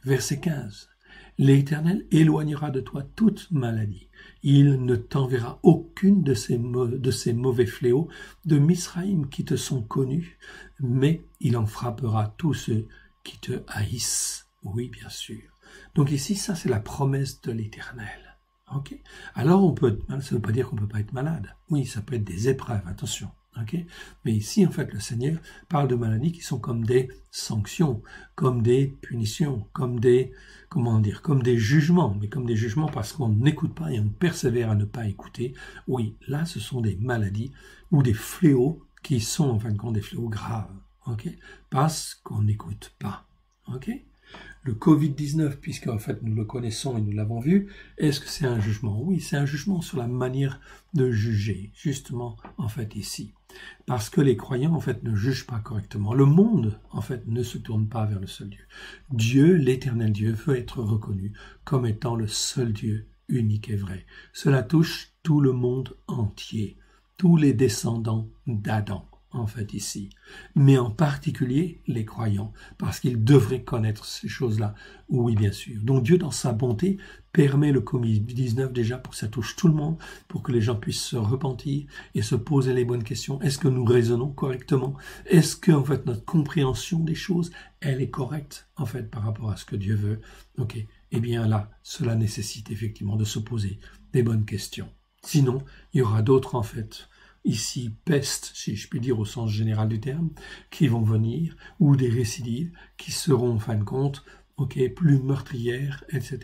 [SPEAKER 1] Verset 15. L'Éternel éloignera de toi toute maladie. Il ne t'enverra aucune de ces mauvais fléaux de Misraïm qui te sont connus, mais il en frappera tous ceux qui te haïssent. Oui, bien sûr. Donc ici, ça c'est la promesse de l'Éternel. Ok. Alors ça ne veut pas dire qu'on ne peut pas être malade. Oui, ça peut être des épreuves, attention. Ok. Mais ici, en fait, le Seigneur parle de maladies qui sont comme des sanctions, comme des punitions, comme des, comme des jugements. Mais comme des jugements parce qu'on n'écoute pas et on persévère à ne pas écouter. Oui, là, ce sont des maladies ou des fléaux qui sont, en fin de compte, des fléaux graves. Ok. Parce qu'on n'écoute pas. Ok. Le Covid-19, puisque en fait nous le connaissons et nous l'avons vu, est-ce que c'est un jugement? Oui, c'est un jugement sur la manière de juger, justement, en fait, ici. Parce que les croyants, en fait, ne jugent pas correctement. Le monde, en fait, ne se tourne pas vers le seul Dieu. Dieu, l'éternel Dieu, veut être reconnu comme étant le seul Dieu unique et vrai. Cela touche tout le monde entier, tous les descendants d'Adam. En fait ici, mais en particulier les croyants, parce qu'ils devraient connaître ces choses-là, oui bien sûr. Donc Dieu dans sa bonté permet le Covid-19 déjà pour que ça touche tout le monde, pour que les gens puissent se repentir et se poser les bonnes questions. Est-ce que nous raisonnons correctement? Est-ce que en fait notre compréhension des choses, elle est correcte en fait par rapport à ce que Dieu veut? Ok, eh bien là, cela nécessite effectivement de se poser des bonnes questions. Sinon, il y aura d'autres en fait ici pestes, si je puis dire au sens général du terme, qui vont venir, ou des récidives qui seront en fin de compte, ok, plus meurtrières, etc.,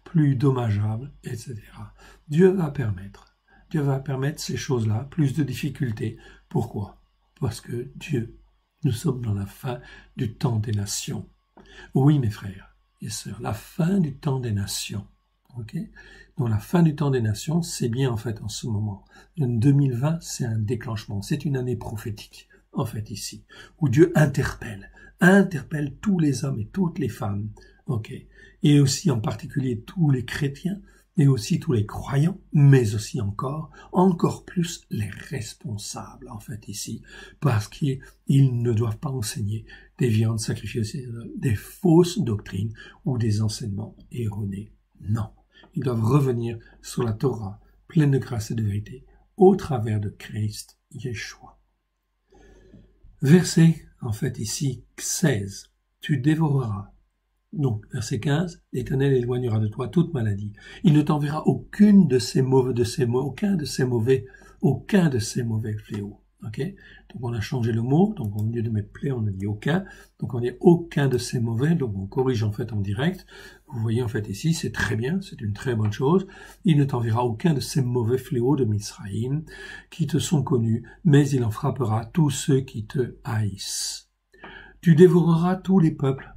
[SPEAKER 1] plus dommageables, etc. Dieu va permettre ces choses-là, plus de difficultés. Pourquoi? Parce que Dieu, nous sommes dans la fin du temps des nations. Oui, mes frères et sœurs, la fin du temps des nations. Ok, donc la fin du temps des nations, c'est bien en fait en ce moment. 2020, c'est un déclenchement, c'est une année prophétique en fait ici, où Dieu interpelle tous les hommes et toutes les femmes, ok, et aussi en particulier tous les chrétiens et aussi tous les croyants, mais aussi encore plus les responsables en fait ici, parce qu'ils ne doivent pas enseigner des viandes sacrifiées, des fausses doctrines ou des enseignements erronés. Non. Ils doivent revenir sur la Torah, pleine de grâce et de vérité, au travers de Christ Yeshua. Verset, en fait, ici, 16. Tu dévoreras. Donc, verset 15, l'Éternel éloignera de toi toute maladie. Il ne t'enverra aucun de ces mauvais fléaux. Ok? Donc on a changé le mot, donc au lieu de mettre plaie, on a dit aucun. Donc on dit aucun de ces mauvais, donc on corrige en fait en direct. Vous voyez en fait ici, c'est très bien, c'est une très bonne chose. Il ne t'enverra aucun de ces mauvais fléaux de Misraïm qui te sont connus, mais il en frappera tous ceux qui te haïssent. Tu dévoreras tous les peuples.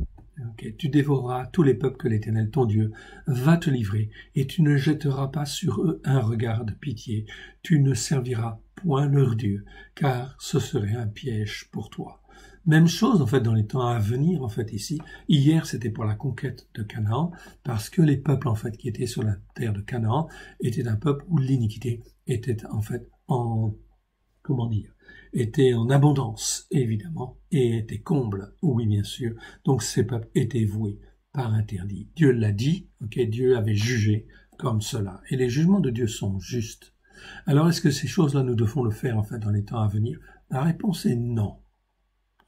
[SPEAKER 1] Okay. Tu dévoreras tous les peuples que l'Éternel, ton Dieu, va te livrer, et tu ne jetteras pas sur eux un regard de pitié. Tu ne serviras point leur Dieu, car ce serait un piège pour toi. Même chose, en fait, dans les temps à venir, en fait, ici. Hier, c'était pour la conquête de Canaan, parce que les peuples, en fait, qui étaient sur la terre de Canaan, étaient un peuple où l'iniquité était, en fait, était en abondance, évidemment, et était comble, oui, bien sûr. Donc, ces peuples étaient voués par interdit. Dieu l'a dit, ok, Dieu avait jugé comme cela. Et les jugements de Dieu sont justes. Alors, est-ce que ces choses-là, nous devons le faire, en fait, dans les temps à venir? La réponse est non.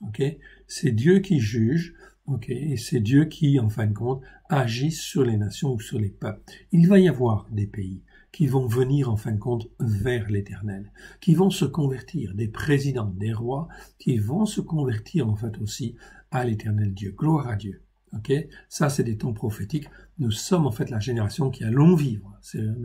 [SPEAKER 1] Ok, c'est Dieu qui juge, ok, et c'est Dieu qui, en fin de compte, agit sur les nations ou sur les peuples. Il va y avoir des pays qui vont venir, en fin de compte, vers l'Éternel, qui vont se convertir, des présidents, des rois, qui vont se convertir, en fait, aussi à l'Éternel Dieu. Gloire à Dieu. Ok, ça c'est des temps prophétiques. Nous sommes en fait la génération qui allons vivre,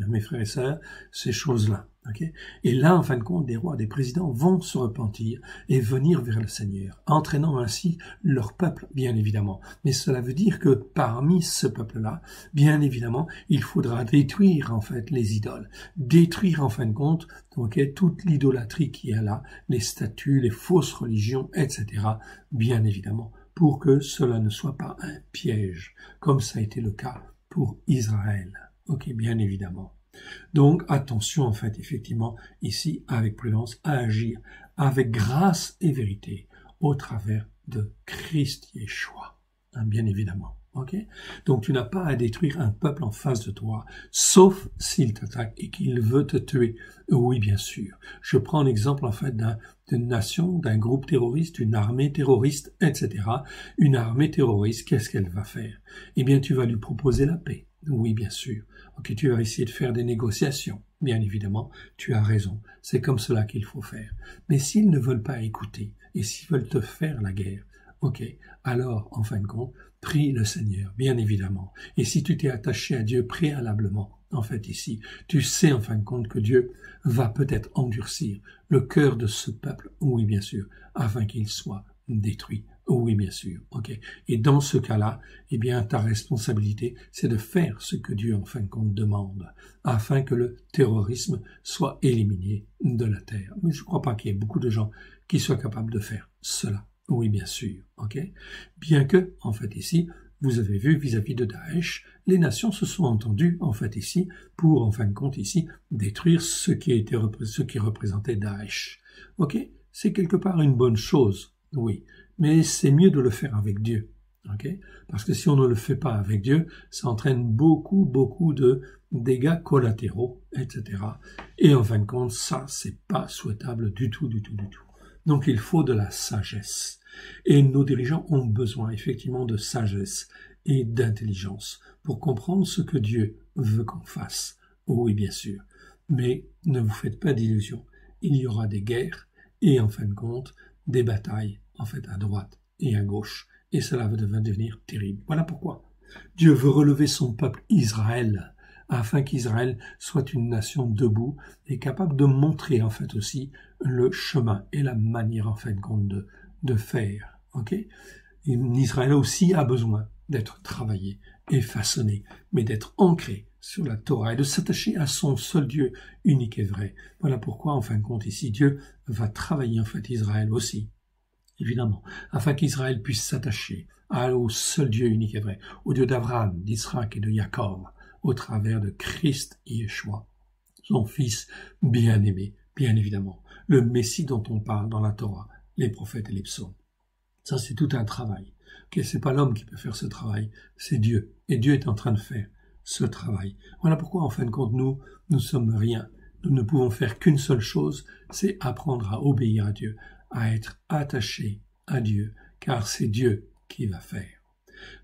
[SPEAKER 1] mes frères et sœurs, ces choses-là. Ok, et là, en fin de compte, des rois, des présidents vont se repentir et venir vers le Seigneur, entraînant ainsi leur peuple, bien évidemment. Mais cela veut dire que parmi ce peuple-là, bien évidemment, il faudra détruire en fait les idoles, détruire en fin de compte, ok, toute l'idolâtrie qui est là, les statues, les fausses religions, etc. Bien évidemment, pour que cela ne soit pas un piège, comme ça a été le cas pour Israël. Ok, bien évidemment. Donc, attention, en fait, effectivement, ici, avec prudence, à agir avec grâce et vérité au travers de Christ Yeshua, hein, bien évidemment. Ok? Donc, tu n'as pas à détruire un peuple en face de toi, sauf s'il t'attaque et qu'il veut te tuer. Oui, bien sûr. Je prends l'exemple, en fait, d'une nation, d'un groupe terroriste, une armée terroriste, etc. Une armée terroriste, qu'est-ce qu'elle va faire? Eh bien, tu vas lui proposer la paix. Oui, bien sûr. Ok, tu vas essayer de faire des négociations. Bien évidemment, tu as raison. C'est comme cela qu'il faut faire. Mais s'ils ne veulent pas écouter et s'ils veulent te faire la guerre, ok, alors, en fin de compte, prie le Seigneur, bien évidemment. Et si tu t'es attaché à Dieu préalablement, en fait ici, tu sais en fin de compte que Dieu va peut-être endurcir le cœur de ce peuple, oui bien sûr, afin qu'il soit détruit. Oui, bien sûr. Ok. Et dans ce cas-là, eh bien, ta responsabilité, c'est de faire ce que Dieu, en fin de compte, demande, afin que le terrorisme soit éliminé de la terre. Mais je ne crois pas qu'il y ait beaucoup de gens qui soient capables de faire cela. Oui, bien sûr. Ok. Bien que, en fait, ici, vous avez vu vis-à-vis de Daesh, les nations se sont entendues, en fait, ici, pour, en fin de compte, ici, détruire ce qui représentait Daesh. Ok. C'est quelque part une bonne chose. Oui. Mais c'est mieux de le faire avec Dieu, ok? Parce que si on ne le fait pas avec Dieu, ça entraîne beaucoup de dégâts collatéraux, etc. Et en fin de compte, ça, c'est pas souhaitable du tout. Donc il faut de la sagesse. Et nos dirigeants ont besoin effectivement de sagesse et d'intelligence pour comprendre ce que Dieu veut qu'on fasse. Oui, bien sûr. Mais ne vous faites pas d'illusions. Il y aura des guerres et en fin de compte, des batailles en fait à droite et à gauche, et cela va devenir terrible. Voilà pourquoi Dieu veut relever son peuple Israël, afin qu'Israël soit une nation debout et capable de montrer en fait aussi le chemin et la manière en fin de compte de faire. Ok? Israël aussi a besoin d'être travaillé et façonné, mais d'être ancré sur la Torah et de s'attacher à son seul Dieu unique et vrai. Voilà pourquoi, en fin de compte, ici, Dieu va travailler en fait Israël aussi, évidemment, afin qu'Israël puisse s'attacher au seul Dieu unique et vrai, au Dieu d'Abraham, d'Isaac et de Jacob, au travers de Christ Yeshua, son Fils bien-aimé, bien évidemment, le Messie dont on parle dans la Torah, les prophètes et les psaumes. Ça, c'est tout un travail. Okay, c'est pas l'homme qui peut faire ce travail, c'est Dieu. Et Dieu est en train de faire ce travail. Voilà pourquoi, en fin de compte, nous sommes rien. Nous ne pouvons faire qu'une seule chose, c'est apprendre à obéir à Dieu, à être attaché à Dieu, car c'est Dieu qui va faire.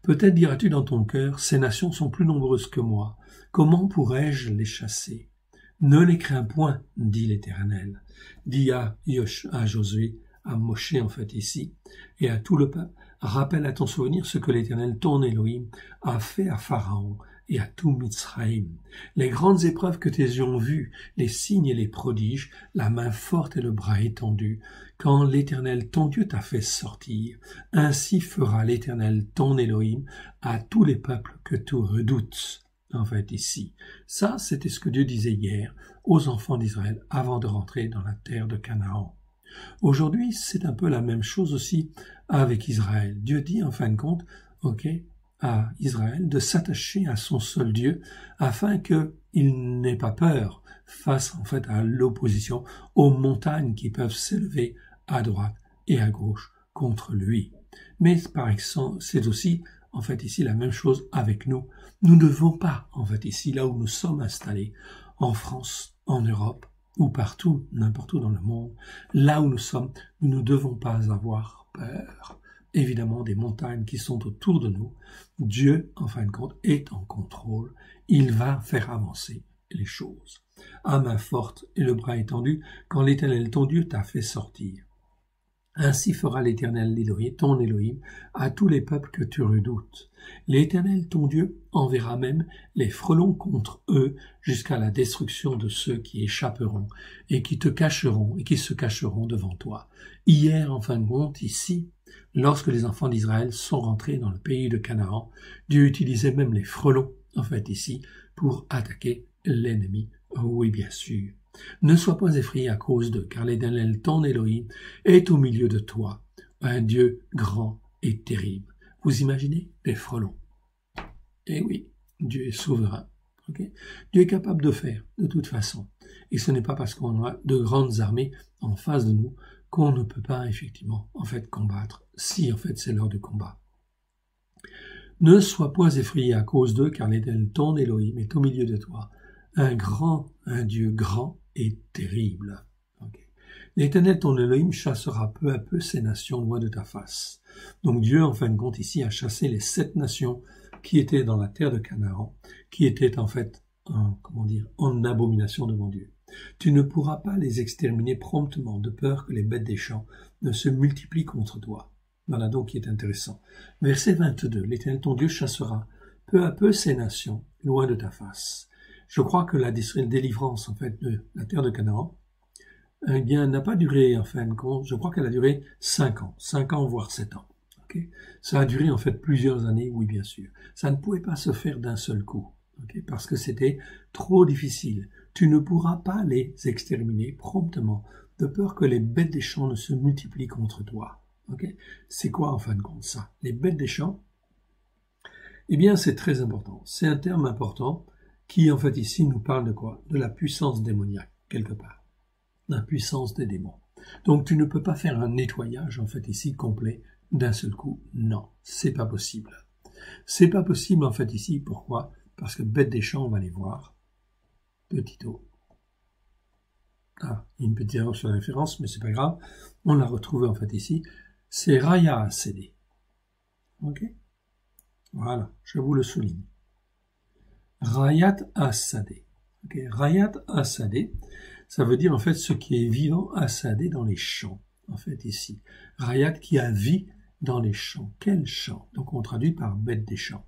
[SPEAKER 1] Peut-être diras-tu dans ton cœur, ces nations sont plus nombreuses que moi. Comment pourrais-je les chasser? Ne les crains point, dit l'Éternel. Dis à Josué, à Moshe en fait ici, et à tout le peuple, rappelle à ton souvenir ce que l'Éternel, ton Elohim, a fait à Pharaon et à tout Mitzraïm. Les grandes épreuves que tes yeux ont vues, les signes et les prodiges, la main forte et le bras étendu, quand l'Éternel, ton Dieu, t'a fait sortir. Ainsi fera l'Éternel, ton Elohim, à tous les peuples que tu redoutes. En fait, ici. Ça, c'était ce que Dieu disait hier aux enfants d'Israël avant de rentrer dans la terre de Canaan. Aujourd'hui, c'est un peu la même chose aussi avec Israël. Dieu dit, en fin de compte, à Israël de s'attacher à son seul Dieu afin qu'il n'ait pas peur face, en fait, à l'opposition, aux montagnes qui peuvent s'élever à droite et à gauche contre lui. Mais, par exemple, c'est aussi, en fait, ici, la même chose avec nous. Nous ne devons pas, en fait, ici, là où nous sommes installés, en France, en Europe, ou partout, n'importe où dans le monde, là où nous sommes, nous ne devons pas avoir peur. Évidemment, des montagnes qui sont autour de nous. Dieu, en fin de compte, est en contrôle. Il va faire avancer les choses. À main forte et le bras étendu, quand l'Éternel ton Dieu t'a fait sortir. Ainsi fera l'Éternel, ton Élohim, à tous les peuples que tu redoutes. L'Éternel, ton Dieu, enverra même les frelons contre eux jusqu'à la destruction de ceux qui échapperont et qui te cacheront et qui se cacheront devant toi. Hier, en fin de compte, ici, lorsque les enfants d'Israël sont rentrés dans le pays de Canaan, Dieu utilisait même les frelons, en fait, ici, pour attaquer l'ennemi. Oui, bien sûr. Ne sois pas effrayé à cause d'eux, car l'Éternel, ton Élohim, est au milieu de toi, un Dieu grand et terrible. Vous imaginez les frelons? Eh oui, Dieu est souverain. Okay? Dieu est capable de faire, de toute façon. Et ce n'est pas parce qu'on a de grandes armées en face de nous qu'on ne peut pas, effectivement, en fait, combattre, si, en fait, c'est l'heure du combat. Ne sois point effrayé à cause d'eux, car l'Éternel, ton Élohim, est au milieu de toi, un Dieu grand et terrible. Okay. L'Éternel, ton Elohim, chassera peu à peu ces nations loin de ta face. Donc Dieu, en fin de compte, ici, a chassé les 7 nations qui étaient dans la terre de Canaan, qui étaient en fait, en abomination devant Dieu. Tu ne pourras pas les exterminer promptement, de peur que les bêtes des champs ne se multiplient contre toi. Voilà donc qui est intéressant. Verset 22, l'Éternel, ton Dieu, chassera peu à peu ces nations loin de ta face. Je crois que la délivrance, en fait, de la terre de Canaan, eh bien, n'a pas duré, en fin de compte, je crois qu'elle a duré 5 ans, voire 7 ans. Okay? Ça a duré, en fait, plusieurs années, oui, bien sûr. Ça ne pouvait pas se faire d'un seul coup, okay? Parce que c'était trop difficile. Tu ne pourras pas les exterminer promptement, de peur que les bêtes des champs ne se multiplient contre toi. Okay? C'est quoi, en fin de compte, ça? Les bêtes des champs? Eh bien, c'est très important. C'est un terme important qui, en fait, ici, nous parle de quoi? De la puissance démoniaque, quelque part. La puissance des démons. Donc, tu ne peux pas faire un nettoyage, en fait, ici, complet, d'un seul coup. Non, c'est pas possible. C'est pas possible, en fait, ici. Pourquoi? Parce que bête des champs, on va les voir. Petit o. Ah, il y a une petite erreur sur la référence, mais c'est pas grave. On l'a retrouvé, en fait, ici. C'est Raya Asédé. Ok? Voilà, je vous le souligne. Rayat Asadé. Okay. Rayat Asadé, ça veut dire en fait ce qui est vivant Asadé dans les champs. En fait ici, Rayat qui a vie dans les champs. Quel champ? Donc on traduit par bête des champs.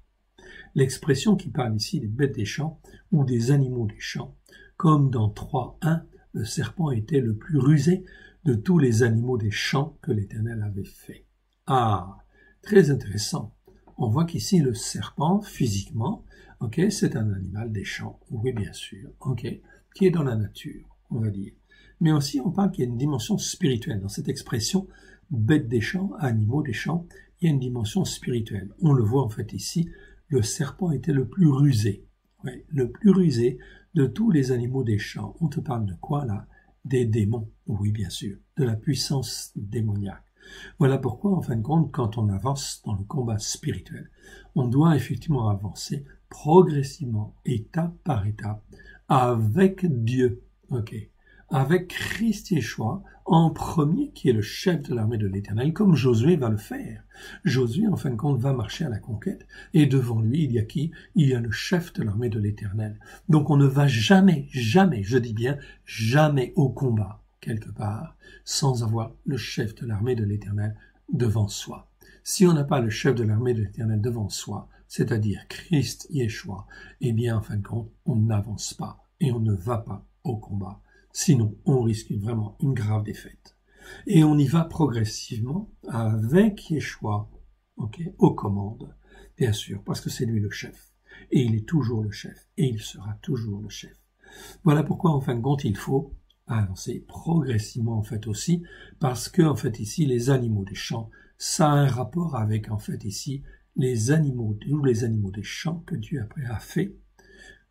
[SPEAKER 1] L'expression qui parle ici des bêtes des champs ou des animaux des champs, comme dans 3.1, le serpent était le plus rusé de tous les animaux des champs que l'Éternel avait fait. Ah, très intéressant. On voit qu'ici le serpent, physiquement, ok, c'est un animal des champs, oui bien sûr, ok, qui est dans la nature, on va dire. Mais aussi on parle qu'il y a une dimension spirituelle. Dans cette expression, bêtes des champs, animaux des champs, il y a une dimension spirituelle. On le voit en fait ici, le serpent était le plus rusé, ouais, le plus rusé de tous les animaux des champs. On te parle de quoi là? Des démons, oui bien sûr, de la puissance démoniaque. Voilà pourquoi, en fin de compte, quand on avance dans le combat spirituel, on doit effectivement avancer progressivement, étape par étape, avec Dieu, ok, avec Christ Yeshua, en premier, qui est le chef de l'armée de l'Éternel, comme Josué va le faire. Josué, en fin de compte, va marcher à la conquête, et devant lui, il y a qui? Il y a le chef de l'armée de l'Éternel. Donc on ne va jamais, je dis bien, jamais au combat, quelque part, sans avoir le chef de l'armée de l'Éternel devant soi. Si on n'a pas le chef de l'armée de l'Éternel devant soi, c'est-à-dire Christ Yeshua, eh bien, en fin de compte, on n'avance pas et on ne va pas au combat. Sinon, on risque vraiment une grave défaite. Et on y va progressivement avec Yeshua, ok, aux commandes, bien sûr, parce que c'est lui le chef. Et il est toujours le chef. Et il sera toujours le chef. Voilà pourquoi, en fin de compte, il faut avancer progressivement, en fait, aussi, parce que, en fait, ici, les animaux des champs, ça a un rapport avec, en fait, ici, les animaux des champs que Dieu après a fait,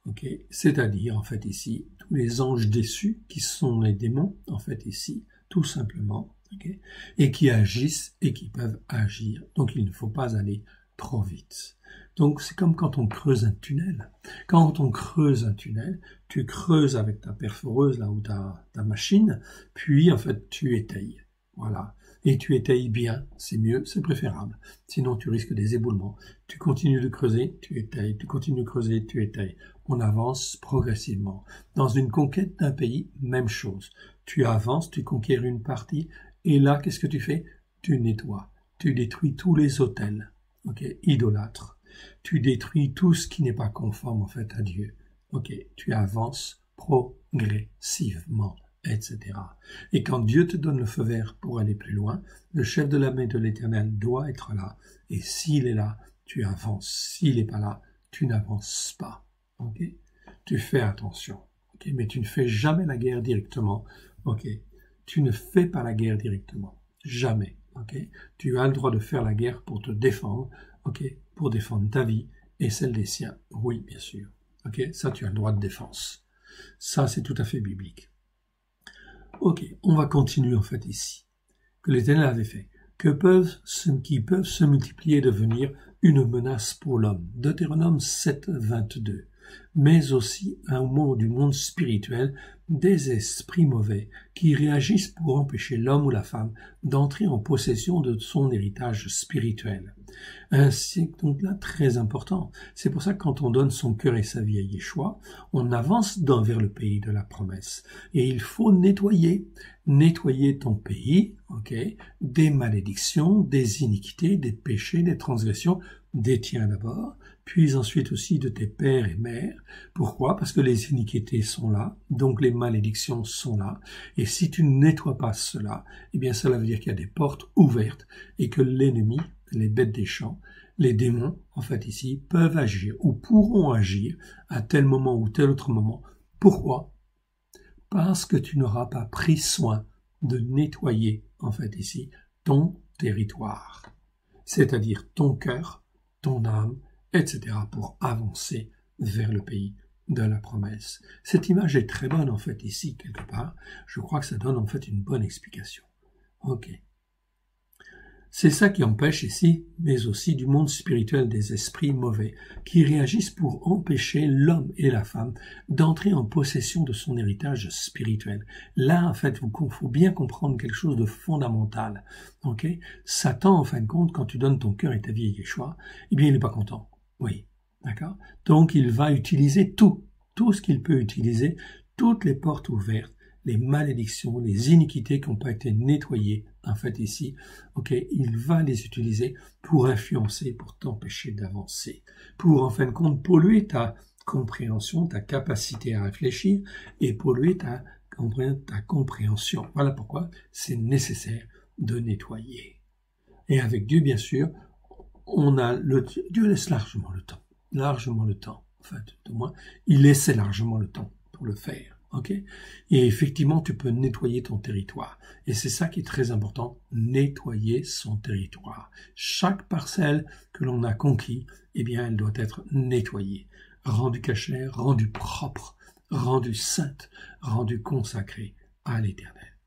[SPEAKER 1] okay, c'est-à-dire, en fait, ici, tous les anges déçus, qui sont les démons, en fait, ici, tout simplement, okay, et qui agissent et qui peuvent agir. Donc, il ne faut pas aller trop vite. Donc, c'est comme quand on creuse un tunnel. Quand on creuse un tunnel, tu creuses avec ta perforeuse, là, ou ta machine, puis, en fait, tu étayes. Voilà. Et tu étayes bien, c'est mieux, c'est préférable. Sinon, tu risques des éboulements. Tu continues de creuser, tu étayes. Tu continues de creuser, tu étayes. On avance progressivement. Dans une conquête d'un pays, même chose. Tu avances, tu conquiers une partie, Et là, qu'est-ce que tu fais? Tu nettoies. Tu détruis tous les autels, ok, idolâtres. Tu détruis tout ce qui n'est pas conforme en fait à Dieu. Ok, tu avances progressivement, etc. Et quand Dieu te donne le feu vert pour aller plus loin, le chef de l'armée de l'Éternel doit être là. Et s'il est là, tu avances. S'il n'est pas là, tu n'avances pas. Ok, tu fais attention. Ok, mais tu ne fais jamais la guerre directement. Ok, tu ne fais pas la guerre directement. Jamais. Ok, tu as le droit de faire la guerre pour te défendre. Ok, pour défendre ta vie et celle des siens. Oui, bien sûr. Ok, ça tu as le droit de défense. Ça c'est tout à fait biblique. Ok, on va continuer en fait ici. Que l'Éternel avait fait. Qui peuvent se multiplier et devenir une menace pour l'homme. Deutéronome 7, 22. Mais aussi un mot du monde spirituel, des esprits mauvais qui réagissent pour empêcher l'homme ou la femme d'entrer en possession de son héritage spirituel. C'est donc là très important. C'est pour ça que quand on donne son cœur et sa vie à Yeshua, on avance vers le pays de la promesse. Et il faut nettoyer ton pays, ok, des malédictions, des iniquités, des péchés, des transgressions, des tiens d'abord, puis ensuite aussi de tes pères et mères. Pourquoi? Parce que les iniquités sont là, donc les malédictions sont là. Et si tu ne nettoies pas cela, eh bien cela veut dire qu'il y a des portes ouvertes et que l'ennemi, les bêtes des champs, les démons, en fait ici, peuvent agir ou pourront agir à tel moment ou tel autre moment. Pourquoi? Parce que tu n'auras pas pris soin de nettoyer, en fait ici, ton territoire. C'est-à-dire ton cœur, ton âme, etc. pour avancer vers le pays de la promesse. Cette image est très bonne, en fait, ici, quelque part. Je crois que ça donne, en fait, une bonne explication. Ok. C'est ça qui empêche ici, mais aussi du monde spirituel des esprits mauvais, qui réagissent pour empêcher l'homme et la femme d'entrer en possession de son héritage spirituel. Là, en fait, il faut bien comprendre quelque chose de fondamental. Ok? Satan, en fin de compte, quand tu donnes ton cœur et ta vie à Yeshua, eh bien, il n'est pas content. Oui. D'accord? Donc, il va utiliser tout ce qu'il peut utiliser, toutes les portes ouvertes, les malédictions, les iniquités qui n'ont pas été nettoyées, en fait ici, ok, il va les utiliser pour influencer, pour t'empêcher d'avancer, pour en fin de compte polluer ta compréhension, ta capacité à réfléchir et polluer ta compréhension. Voilà pourquoi c'est nécessaire de nettoyer. Et avec Dieu, bien sûr, Dieu laisse largement le temps, en fait, de moins, il laissait largement le temps pour le faire. Ok? Et effectivement, tu peux nettoyer ton territoire. Et c'est ça qui est très important, nettoyer son territoire. Chaque parcelle que l'on a conquis, eh bien, elle doit être nettoyée, rendue cachère, rendue propre, rendue sainte, rendue consacrée à l'Éternel.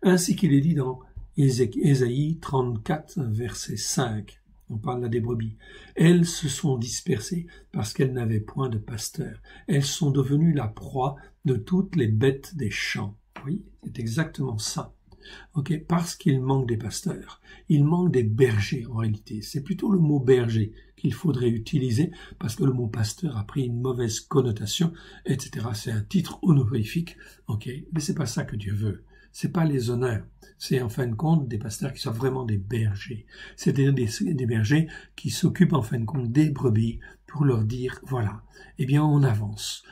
[SPEAKER 1] Ainsi qu'il est dit dans Ésaïe 34, verset 5. On parle là des brebis. Elles se sont dispersées parce qu'elles n'avaient point de pasteur. Elles sont devenues la proie de toutes les bêtes des champs. Oui, c'est exactement ça. Ok, parce qu'il manque des pasteurs. Il manque des bergers en réalité. C'est plutôt le mot berger qu'il faudrait utiliser parce que le mot pasteur a pris une mauvaise connotation, etc. C'est un titre honorifique. Ok, mais c'est pas ça que Dieu veut. C'est pas les honneurs. C'est en fin de compte des pasteurs qui sont vraiment des bergers. C'est-à-dire des bergers qui s'occupent en fin de compte des brebis pour leur dire, voilà, eh bien on avance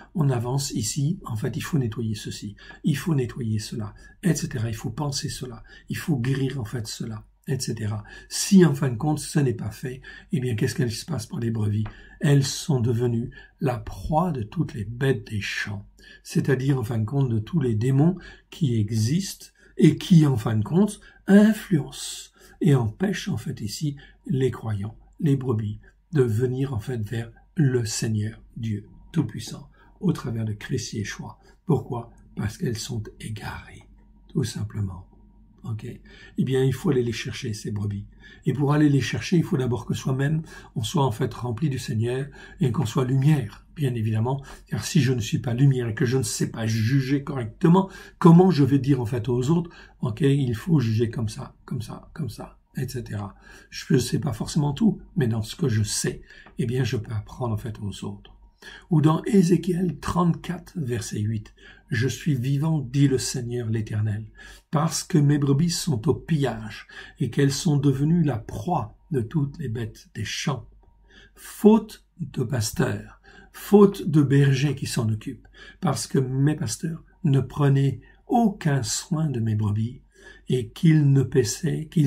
[SPEAKER 1] ici, en fait il faut nettoyer ceci, il faut nettoyer cela, etc. Il faut penser cela, il faut guérir en fait cela, etc. Si en fin de compte ce n'est pas fait, eh bien qu'est-ce qu'il se passe pour les brebis? Elles sont devenues la proie de toutes les bêtes des champs, c'est-à-dire en fin de compte de tous les démons qui existent et qui en fin de compte influencent et empêchent en fait ici les croyants, les brebis, de venir en fait vers le Seigneur Dieu Tout-Puissant au travers de Christ Yeshua. Pourquoi? Parce qu'elles sont égarées, tout simplement. Ok? Eh bien, il faut aller les chercher, ces brebis. Et pour aller les chercher, il faut d'abord que soi-même, on soit en fait rempli du Seigneur et qu'on soit lumière, bien évidemment. Car si je ne suis pas lumière et que je ne sais pas juger correctement, comment je vais dire en fait aux autres, ok, il faut juger comme ça, etc. Je ne sais pas forcément tout, mais dans ce que je sais, eh bien, je peux apprendre en fait aux autres. Ou dans Ézéchiel 34, verset 8, « Je suis vivant, dit le Seigneur l'Éternel, parce que mes brebis sont au pillage et qu'elles sont devenues la proie de toutes les bêtes des champs. Faute de pasteurs, faute de bergers qui s'en occupent, parce que mes pasteurs ne prenaient aucun soin de mes brebis, et qu'ils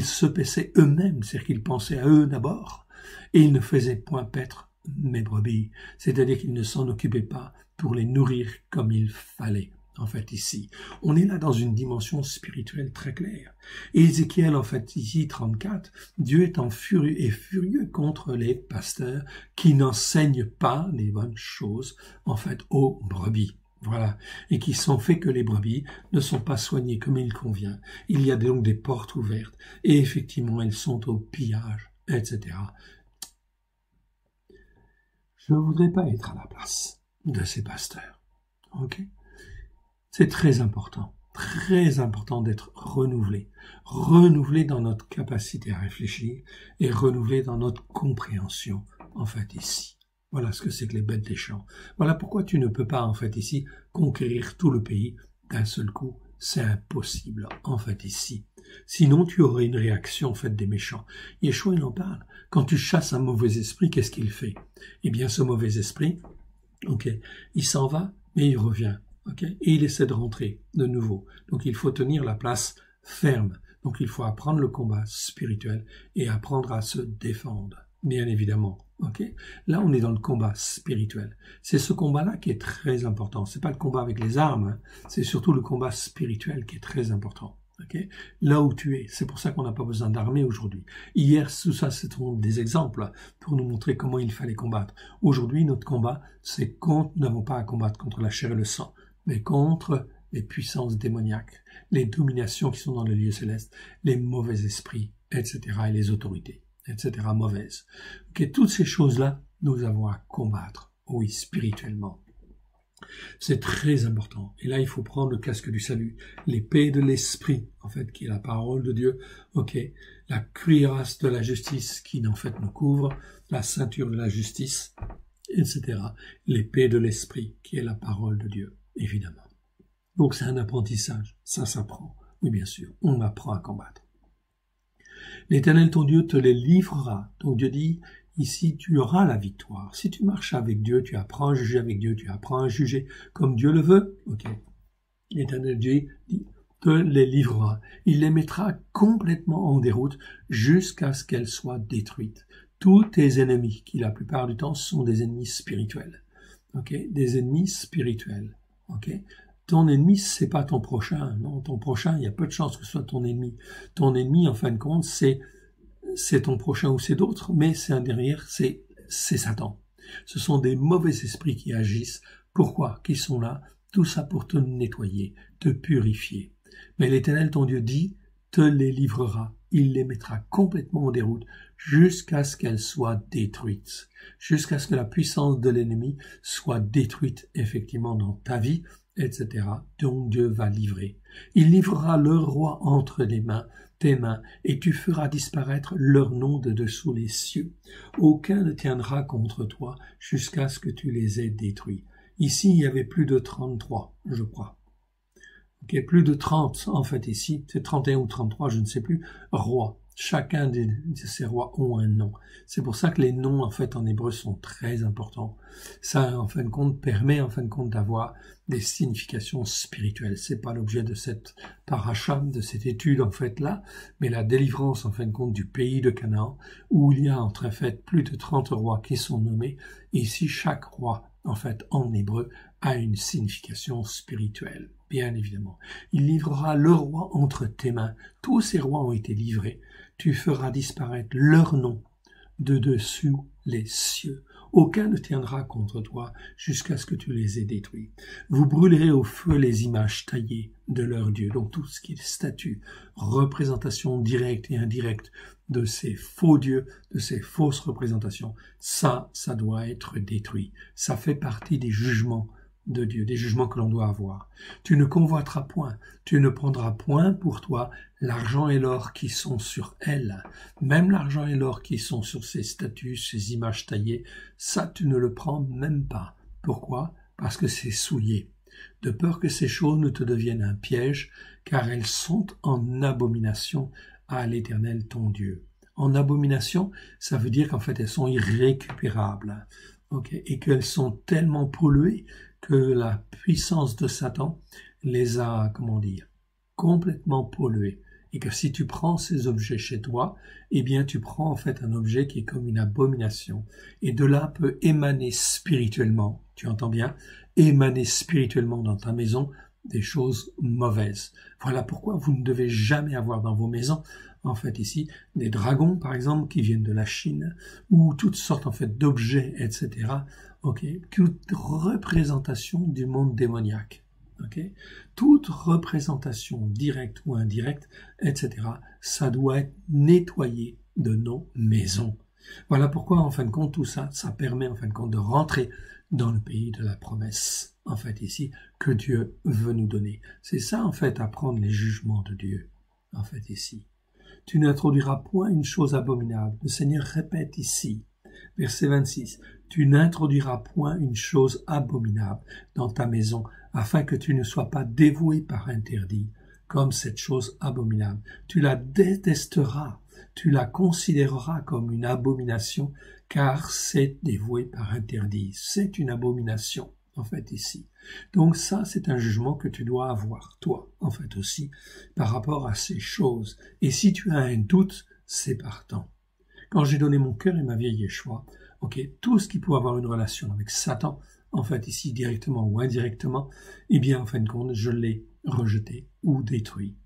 [SPEAKER 1] se paissaient eux-mêmes, c'est-à-dire qu'ils pensaient à eux d'abord, et ils ne faisaient point paître mes brebis, c'est-à-dire qu'ils ne s'en occupaient pas pour les nourrir comme il fallait. En fait, ici, on est là dans une dimension spirituelle très claire. Et Ézéchiel, en fait, ici, 34, Dieu est furieux contre les pasteurs qui n'enseignent pas les bonnes choses, en fait, aux brebis. Voilà. Et qui sont faits que les brebis ne sont pas soignées comme il convient. Il y a donc des portes ouvertes. Et effectivement, elles sont au pillage, etc. Je ne voudrais pas être à la place de ces pasteurs. Ok? C'est très important d'être renouvelé dans notre capacité à réfléchir et renouvelé dans notre compréhension, en fait, ici. Voilà ce que c'est que les bêtes des champs. Voilà pourquoi tu ne peux pas, en fait, ici, conquérir tout le pays d'un seul coup. C'est impossible, en fait, ici. Sinon, tu aurais une réaction, en fait, des méchants. Yeshua, il en parle. Quand tu chasses un mauvais esprit, qu'est-ce qu'il fait? Eh bien, ce mauvais esprit, ok, il s'en va, mais il revient. Okay? Et il essaie de rentrer de nouveau. Donc il faut tenir la place ferme. Donc il faut apprendre le combat spirituel et apprendre à se défendre, bien évidemment. Okay? Là, on est dans le combat spirituel. C'est ce combat-là qui est très important. C'est pas le combat avec les armes, hein. C'est surtout le combat spirituel qui est très important. Okay? Là où tu es. C'est pour ça qu'on n'a pas besoin d'armée aujourd'hui. Hier, tout ça, c'est des exemples pour nous montrer comment il fallait combattre. Aujourd'hui, notre combat, c'est nous n'avons pas à combattre contre la chair et le sang, mais contre les puissances démoniaques, les dominations qui sont dans les lieux célestes, les mauvais esprits, etc., et les autorités, etc., mauvaises. Okay, toutes ces choses-là, nous avons à combattre, oui, spirituellement. C'est très important. Et là, il faut prendre le casque du salut, l'épée de l'esprit, en fait, qui est la parole de Dieu, ok, la cuirasse de la justice qui, en fait, nous couvre, la ceinture de la justice, etc., l'épée de l'esprit qui est la parole de Dieu. Évidemment. Donc c'est un apprentissage, ça s'apprend. Oui, bien sûr, on apprend à combattre. L'Éternel, ton Dieu, te les livrera. Donc Dieu dit, ici, tu auras la victoire. Si tu marches avec Dieu, tu apprends à juger avec Dieu, tu apprends à juger comme Dieu le veut. Ok. L'Éternel Dieu dit, te les livrera. Il les mettra complètement en déroute jusqu'à ce qu'elles soient détruites. Tous tes ennemis, qui la plupart du temps sont des ennemis spirituels. Ok. Des ennemis spirituels. Okay. Ton ennemi, c'est pas ton prochain. Non, ton prochain, il y a peu de chances que ce soit ton ennemi. Ton ennemi, en fin de compte, c'est ton prochain ou c'est d'autres, mais c'est un derrière, c'est Satan. Ce sont des mauvais esprits qui agissent. Pourquoi? Qui sont là? Tout ça pour te nettoyer, te purifier. Mais l'Éternel, ton Dieu, dit, te les livrera. Il les mettra complètement en déroute jusqu'à ce qu'elles soient détruites. Jusqu'à ce que la puissance de l'ennemi soit détruite effectivement dans ta vie, etc. Donc Dieu va livrer. Il livrera leur roi entre tes mains, et tu feras disparaître leur nom de dessous les cieux. Aucun ne tiendra contre toi jusqu'à ce que tu les aies détruits. Ici, il y avait plus de 33, je crois. Okay, plus de 30, en fait, ici, c'est 31 ou 33, je ne sais plus, rois. Chacun de ces rois ont un nom. C'est pour ça que les noms, en fait, en hébreu sont très importants. Ça, en fin de compte, permet, en fin de compte, d'avoir des significations spirituelles. C'est pas l'objet de cette paracha, de cette étude, en fait, là, mais la délivrance, en fin de compte, du pays de Canaan, où il y a, en fait, plus de 30 rois qui sont nommés. Et ici, chaque roi, en fait, en hébreu, a une signification spirituelle. Bien évidemment. Il livrera le roi entre tes mains. Tous ces rois ont été livrés. Tu feras disparaître leur nom de dessous les cieux. Aucun ne tiendra contre toi jusqu'à ce que tu les aies détruits. Vous brûlerez au feu les images taillées de leur Dieu. Donc tout ce qui est statue, représentation directe et indirecte de ces faux dieux, de ces fausses représentations, ça doit être détruit. Ça fait partie des jugements de Dieu, des jugements que l'on doit avoir. Tu ne convoiteras point, tu ne prendras point pour toi l'argent et l'or qui sont sur elle. Même l'argent et l'or qui sont sur ces statues, ces images taillées, ça tu ne le prends même pas. Pourquoi? Parce que c'est souillé. De peur que ces choses ne te deviennent un piège, car elles sont en abomination à l'Éternel ton Dieu. En abomination, ça veut dire qu'en fait elles sont irrécupérables, et qu'elles sont tellement polluées que la puissance de Satan les a, complètement polluées. Et que si tu prends ces objets chez toi, eh bien tu prends en fait un objet qui est comme une abomination. Et de là peut émaner spirituellement, tu entends bien, émaner spirituellement dans ta maison des choses mauvaises. Voilà pourquoi vous ne devez jamais avoir dans vos maisons, en fait ici, des dragons par exemple qui viennent de la Chine, ou toutes sortes en fait d'objets, etc. Toute représentation du monde démoniaque. Toute représentation directe ou indirecte, etc., ça doit être nettoyé de nos maisons. Voilà pourquoi, en fin de compte, tout ça, ça permet, en fin de compte, de rentrer dans le pays de la promesse, en fait, ici, que Dieu veut nous donner. C'est ça, en fait, apprendre les jugements de Dieu, en fait, ici. Tu n'introduiras point une chose abominable. Le Seigneur répète ici, verset 26, tu n'introduiras point une chose abominable dans ta maison, afin que tu ne sois pas dévoué par interdit, comme cette chose abominable. Tu la détesteras, tu la considéreras comme une abomination, car c'est dévoué par interdit. C'est une abomination, en fait, ici. Donc ça, c'est un jugement que tu dois avoir, toi, en fait aussi, par rapport à ces choses. Et si tu as un doute, c'est partant. Quand j'ai donné mon cœur et ma vie à Yeshua, tout ce qui pouvait avoir une relation avec Satan, en fait ici directement ou indirectement, eh bien en fin de compte, je l'ai rejeté ou détruit.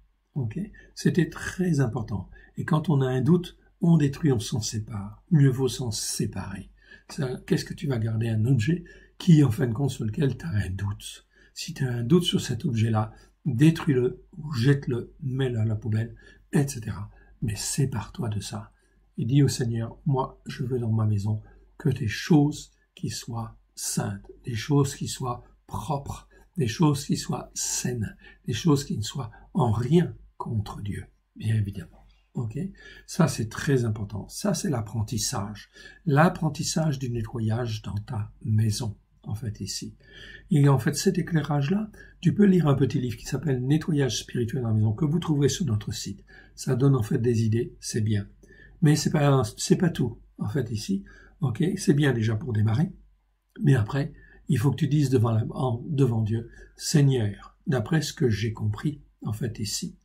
[SPEAKER 1] C'était très important. Et quand on a un doute, on détruit, on s'en sépare. Mieux vaut s'en séparer. Qu'est-ce que tu vas garder? Un objet qui, en fin de compte, sur lequel tu as un doute. Si tu as un doute sur cet objet-là, détruis-le, ou jette-le, mets-le à la poubelle, etc. Mais sépare-toi de ça. Et dis au Seigneur, moi, je veux dans ma maison que des choses qui soient saintes, des choses qui soient propres, des choses qui soient saines, des choses qui ne soient en rien contre Dieu, bien évidemment. Ça, c'est très important. Ça, c'est l'apprentissage. L'apprentissage du nettoyage dans ta maison, en fait, ici. Et en fait, cet éclairage-là, tu peux lire un petit livre qui s'appelle « Nettoyage spirituel dans la maison » que vous trouverez sur notre site. Ça donne en fait des idées, c'est bien. Mais c'est pas tout, en fait, ici. C'est bien déjà pour démarrer. Mais après, il faut que tu dises devant Dieu, Seigneur, d'après ce que j'ai compris, en fait, ici,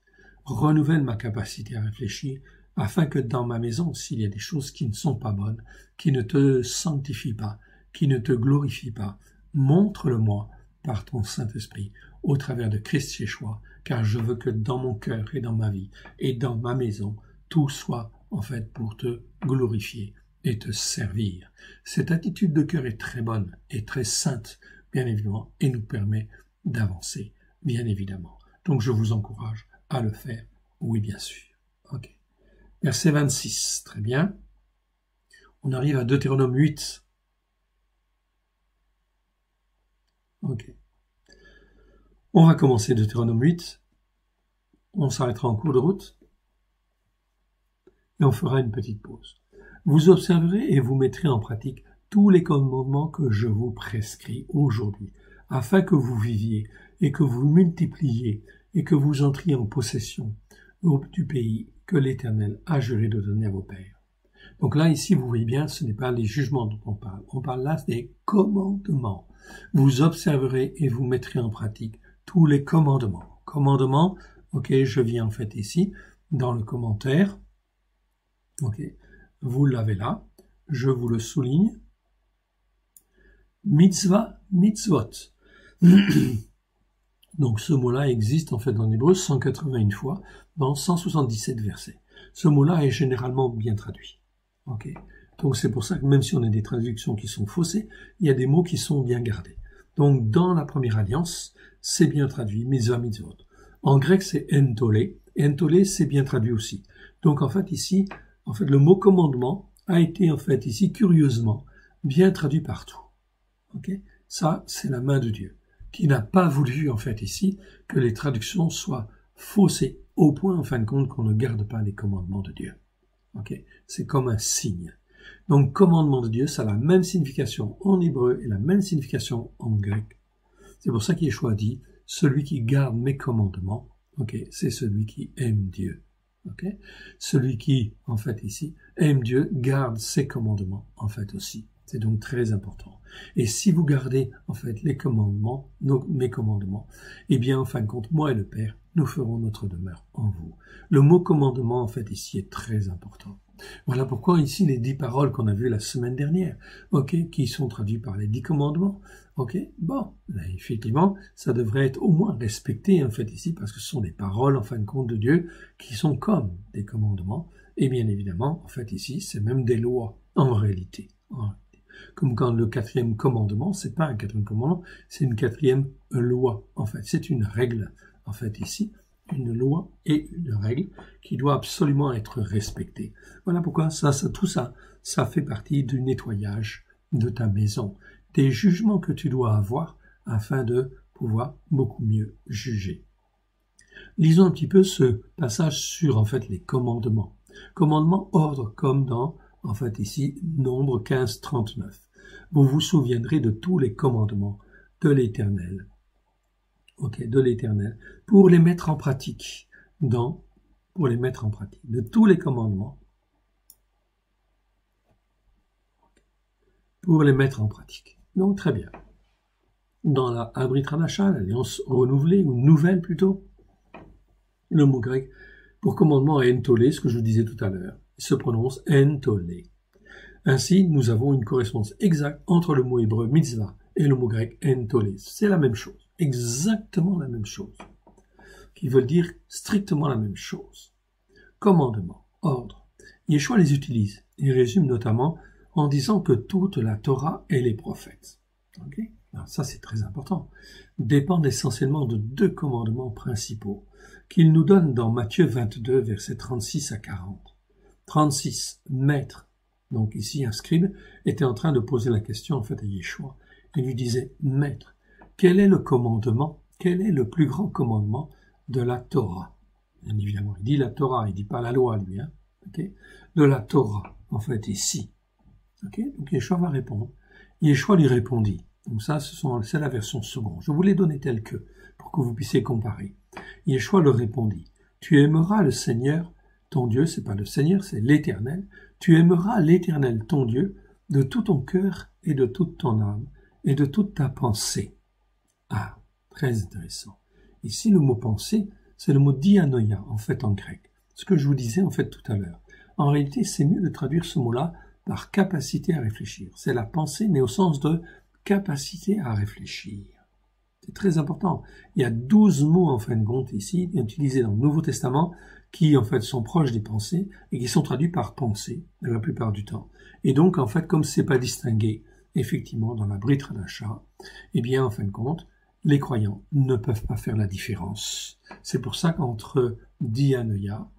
[SPEAKER 1] renouvelle ma capacité à réfléchir, afin que dans ma maison, s'il y a des choses qui ne sont pas bonnes, qui ne te sanctifient pas, qui ne te glorifient pas, montre-le-moi par ton Saint-Esprit, au travers de Christ Yeshua, car je veux que dans mon cœur et dans ma vie, et dans ma maison, tout soit en fait pour te glorifier et te servir. Cette attitude de cœur est très bonne et très sainte, bien évidemment, et nous permet d'avancer, bien évidemment. Donc je vous encourage à le faire, oui bien sûr. Verset 26, très bien. On arrive à Deutéronome 8. On va commencer Deutéronome 8. On s'arrêtera en cours de route. Et on fera une petite pause. Vous observerez et vous mettrez en pratique tous les commandements que je vous prescris aujourd'hui, afin que vous viviez et que vous multipliez et que vous entriez en possession du pays que l'Éternel a juré de donner à vos pères. Donc là, ici, vous voyez bien, ce n'est pas les jugements dont on parle. On parle là des commandements. Vous observerez et vous mettrez en pratique tous les commandements. Commandements, je viens en fait ici, dans le commentaire. Vous l'avez là. Je vous le souligne. Mitzvah, mitzvot. Donc ce mot-là existe en fait en hébreu 181 fois dans 177 versets. Ce mot-là est généralement bien traduit. Donc c'est pour ça que même si on a des traductions qui sont faussées, il y a des mots qui sont bien gardés. Donc dans la première alliance, c'est bien traduit, mitzvah, mitzvot. En grec, c'est entolé. Entolé, c'est bien traduit aussi. Donc en fait ici, le mot commandement a été en fait ici curieusement bien traduit partout. Ça, c'est la main de Dieu, qui n'a pas voulu, en fait, ici, que les traductions soient faussées, au point, en fin de compte, qu'on ne garde pas les commandements de Dieu. C'est comme un signe. Donc, commandement de Dieu, ça a la même signification en hébreu et la même signification en grec. C'est pour ça qu'Yeshua dit, celui qui garde mes commandements, ok, c'est celui qui aime Dieu. Ok, celui qui, en fait, ici, aime Dieu, garde ses commandements, en fait, aussi. C'est donc très important. Et si vous gardez, en fait, les commandements, mes commandements, eh bien, en fin de compte, moi et le Père, nous ferons notre demeure en vous. Le mot commandement, en fait, ici, est très important. Voilà pourquoi ici, les 10 paroles qu'on a vues la semaine dernière, ok, qui sont traduites par les 10 commandements, ok, bon, là, effectivement, ça devrait être au moins respecté, en fait, ici, parce que ce sont des paroles, en fin de compte, de Dieu, qui sont comme des commandements, et bien évidemment, en fait, ici, c'est même des lois, en réalité. Comme quand le 4e commandement, c'est pas un 4e commandement, c'est une 4e loi, en fait, c'est une règle, en fait, ici, une loi et une règle qui doit absolument être respectée. Voilà pourquoi tout ça, ça fait partie du nettoyage de ta maison, des jugements que tu dois avoir afin de pouvoir beaucoup mieux juger. Lisons un petit peu ce passage sur, en fait, les commandements. Commandements, ordre, comme dans, en fait, ici, Nombre 15, 39. Vous vous souviendrez de tous les commandements de l'Éternel. Ok, de l'Éternel, pour les mettre en pratique, de tous les commandements, pour les mettre en pratique. Donc, très bien. Dans la Brit Hadasha, l'alliance renouvelée, ou nouvelle plutôt, le mot grec pour commandement est entolé, ce que je vous disais tout à l'heure, il se prononce entolé. Ainsi, nous avons une correspondance exacte entre le mot hébreu mitzvah et le mot grec entolé. C'est la même chose. Exactement la même chose, qui veulent dire strictement la même chose. Commandement, ordre. Yeshua les utilise. Il résume notamment en disant que toute la Torah et les prophètes, okay? Alors ça c'est très important, dépendent essentiellement de 2 commandements principaux qu'il nous donne dans Matthieu 22, versets 36 à 40. 36, maître. Donc ici un scribe était en train de poser la question en fait à Yeshua. Il lui disait, maître, quel est le commandement, quel est le plus grand commandement de la Torah? Bien évidemment, il dit la Torah, il dit pas la loi, lui, hein, okay? De la Torah, en fait, ici. Okay? Donc Yeshua va répondre. Yeshua lui répondit. Donc ça, c'est la version seconde. Je vous l'ai donné telle que, pour que vous puissiez comparer. Yeshua leur répondit. Tu aimeras le Seigneur, ton Dieu, c'est pas le Seigneur, c'est l'Éternel. Tu aimeras l'Éternel, ton Dieu, de tout ton cœur et de toute ton âme et de toute ta pensée. Ah, très intéressant. Ici, le mot pensée, c'est le mot dianoia, en fait, en grec. Ce que je vous disais, en fait, tout à l'heure. En réalité, c'est mieux de traduire ce mot-là par capacité à réfléchir. C'est la pensée, mais au sens de capacité à réfléchir. C'est très important. Il y a 12 mots, en fin de compte, ici, utilisés dans le Nouveau Testament, qui, en fait, sont proches des pensées et qui sont traduits par pensée, la plupart du temps. Et donc, en fait, comme c'est pas distingué, effectivement, dans la Brit Hadasha, eh bien, en fin de compte, les croyants ne peuvent pas faire la différence. C'est pour ça qu'entre dianoia,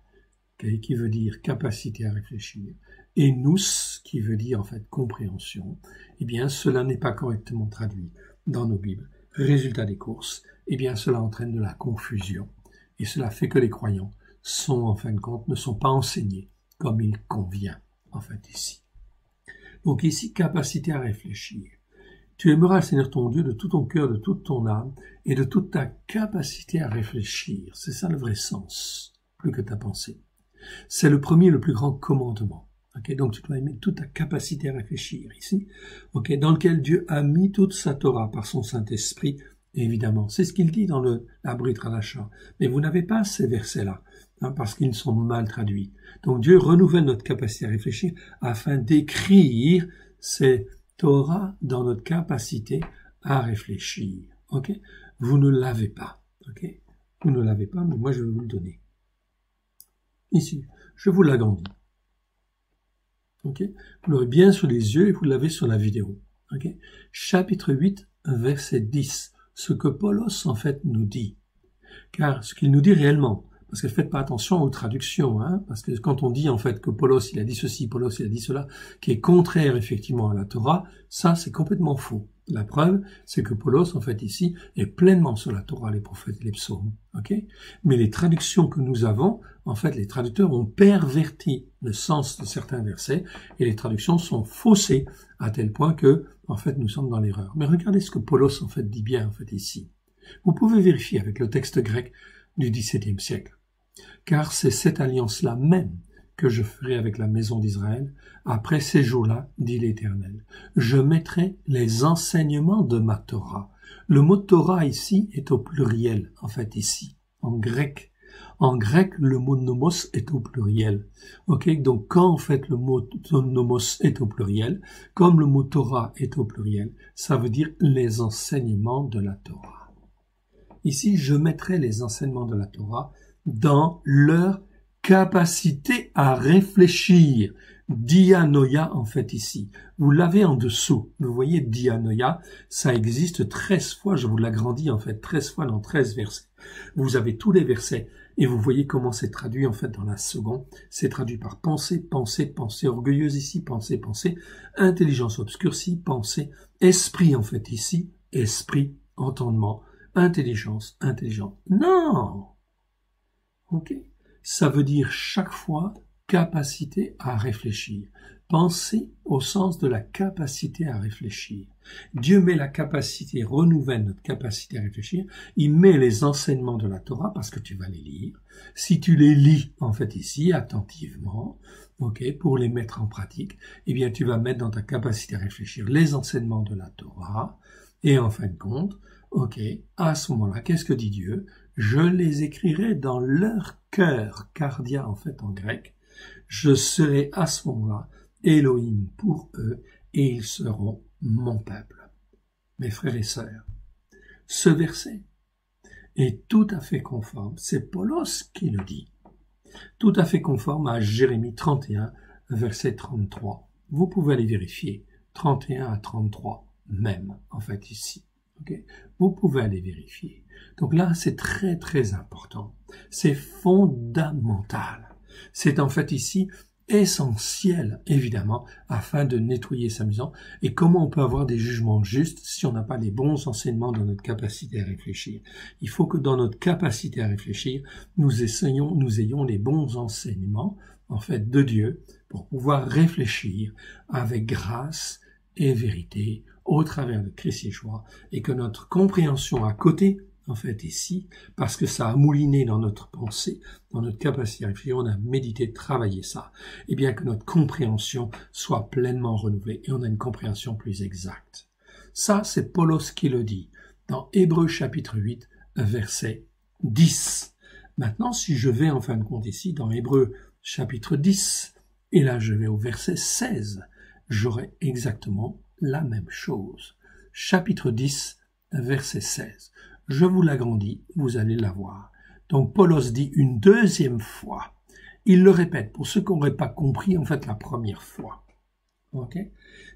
[SPEAKER 1] qui veut dire capacité à réfléchir, et nous, qui veut dire en fait compréhension, eh bien cela n'est pas correctement traduit dans nos Bibles. Résultat des courses, eh bien cela entraîne de la confusion. Et cela fait que les croyants sont, en fin de compte, ne sont pas enseignés comme il convient, en fait, ici. Donc ici, capacité à réfléchir. Tu aimeras le Seigneur ton Dieu de tout ton cœur, de toute ton âme et de toute ta capacité à réfléchir. C'est ça le vrai sens, plus que ta pensée. C'est le premier, le plus grand commandement. Okay, donc tu dois aimer toute ta capacité à réfléchir ici, okay, dans lequel Dieu a mis toute sa Torah par son Saint-Esprit, évidemment. C'est ce qu'il dit dans la Brit Hadasha. Mais vous n'avez pas ces versets-là, hein, parce qu'ils sont mal traduits. Donc Dieu renouvelle notre capacité à réfléchir afin d'écrire ces Torah dans notre capacité à réfléchir. Okay? Vous ne l'avez pas. Okay? Vous ne l'avez pas, mais moi je vais vous le donner. Ici, je vous l'agrandis. Okay? Vous l'aurez bien sous les yeux et vous l'avez sur la vidéo. Okay? Chapitre 8, verset 10. Ce que Paulos en fait nous dit. Car ce qu'il nous dit réellement, parce que faites pas attention aux traductions, hein, parce que quand on dit en fait que Paulos il a dit ceci, Paulos il a dit cela, qui est contraire effectivement à la Torah, ça c'est complètement faux. La preuve, c'est que Paulos, en fait, ici, est pleinement sur la Torah, les prophètes et les psaumes. Okay? Mais les traductions que nous avons, en fait, les traducteurs ont perverti le sens de certains versets et les traductions sont faussées à tel point que, en fait, nous sommes dans l'erreur. Mais regardez ce que Paulos, en fait, dit bien, en fait, ici. Vous pouvez vérifier avec le texte grec du XVIIe siècle. Car c'est cette alliance-là même que je ferai avec la maison d'Israël, après ces jours-là, dit l'Éternel. Je mettrai les enseignements de ma Torah. Le mot Torah ici est au pluriel, en fait, ici, en grec. En grec, le mot nomos est au pluriel. Ok, donc quand en fait le mot nomos est au pluriel, comme le mot Torah est au pluriel, ça veut dire les enseignements de la Torah. Ici, je mettrai les enseignements de la Torah dans leur capacité à réfléchir. Dianoia, en fait, ici. Vous l'avez en dessous. Vous voyez, dianoia, ça existe 13 fois, je vous l'agrandis, en fait, 13 fois dans 13 versets. Vous avez tous les versets, et vous voyez comment c'est traduit, en fait, dans la seconde. C'est traduit par pensée, pensée, pensée orgueilleuse ici, pensée, pensée, intelligence obscurcie, pensée, esprit, en fait, ici, esprit, entendement, intelligence, intelligence. Non! Ok? Ça veut dire chaque fois capacité à réfléchir. Penser au sens de la capacité à réfléchir. Dieu met la capacité, renouvelle notre capacité à réfléchir. Il met les enseignements de la Torah parce que tu vas les lire. Si tu les lis, en fait, ici, attentivement, ok, pour les mettre en pratique, eh bien, tu vas mettre dans ta capacité à réfléchir les enseignements de la Torah. Et en fin de compte, ok, à ce moment-là, qu'est-ce que dit Dieu? Je les écrirai dans leur cœur, cardia en fait en grec. Je serai à ce moment-là Elohim pour eux et ils seront mon peuple. Mes frères et sœurs, ce verset est tout à fait conforme, c'est Paulos qui le dit, tout à fait conforme à Jérémie 31, verset 33. Vous pouvez aller vérifier, 31 à 33 même, en fait ici. Okay. Vous pouvez aller vérifier. Donc là, c'est très très important. C'est fondamental. C'est en fait ici essentiel, évidemment, afin de nettoyer sa maison. Et comment on peut avoir des jugements justes si on n'a pas les bons enseignements dans notre capacité à réfléchir? Il faut que dans notre capacité à réfléchir, nous ayons les bons enseignements, en fait, de Dieu, pour pouvoir réfléchir avec grâce et vérité au travers de Christ Yeshua, et que notre compréhension à côté, en fait ici, parce que ça a mouliné dans notre pensée, dans notre capacité à réfléchir, on a médité, travaillé ça, et bien que notre compréhension soit pleinement renouvelée, et on a une compréhension plus exacte. Ça, c'est Paulos qui le dit, dans Hébreux chapitre 8, verset 10. Maintenant, si je vais en fin de compte ici, dans Hébreux chapitre 10, et là je vais au verset 16, j'aurai exactement la même chose. Chapitre 10, verset 16. Je vous l'agrandis, vous allez la voir. Donc Paulos dit une deuxième fois. Il le répète pour ceux qui n'auraient pas compris en fait la première fois. Ok?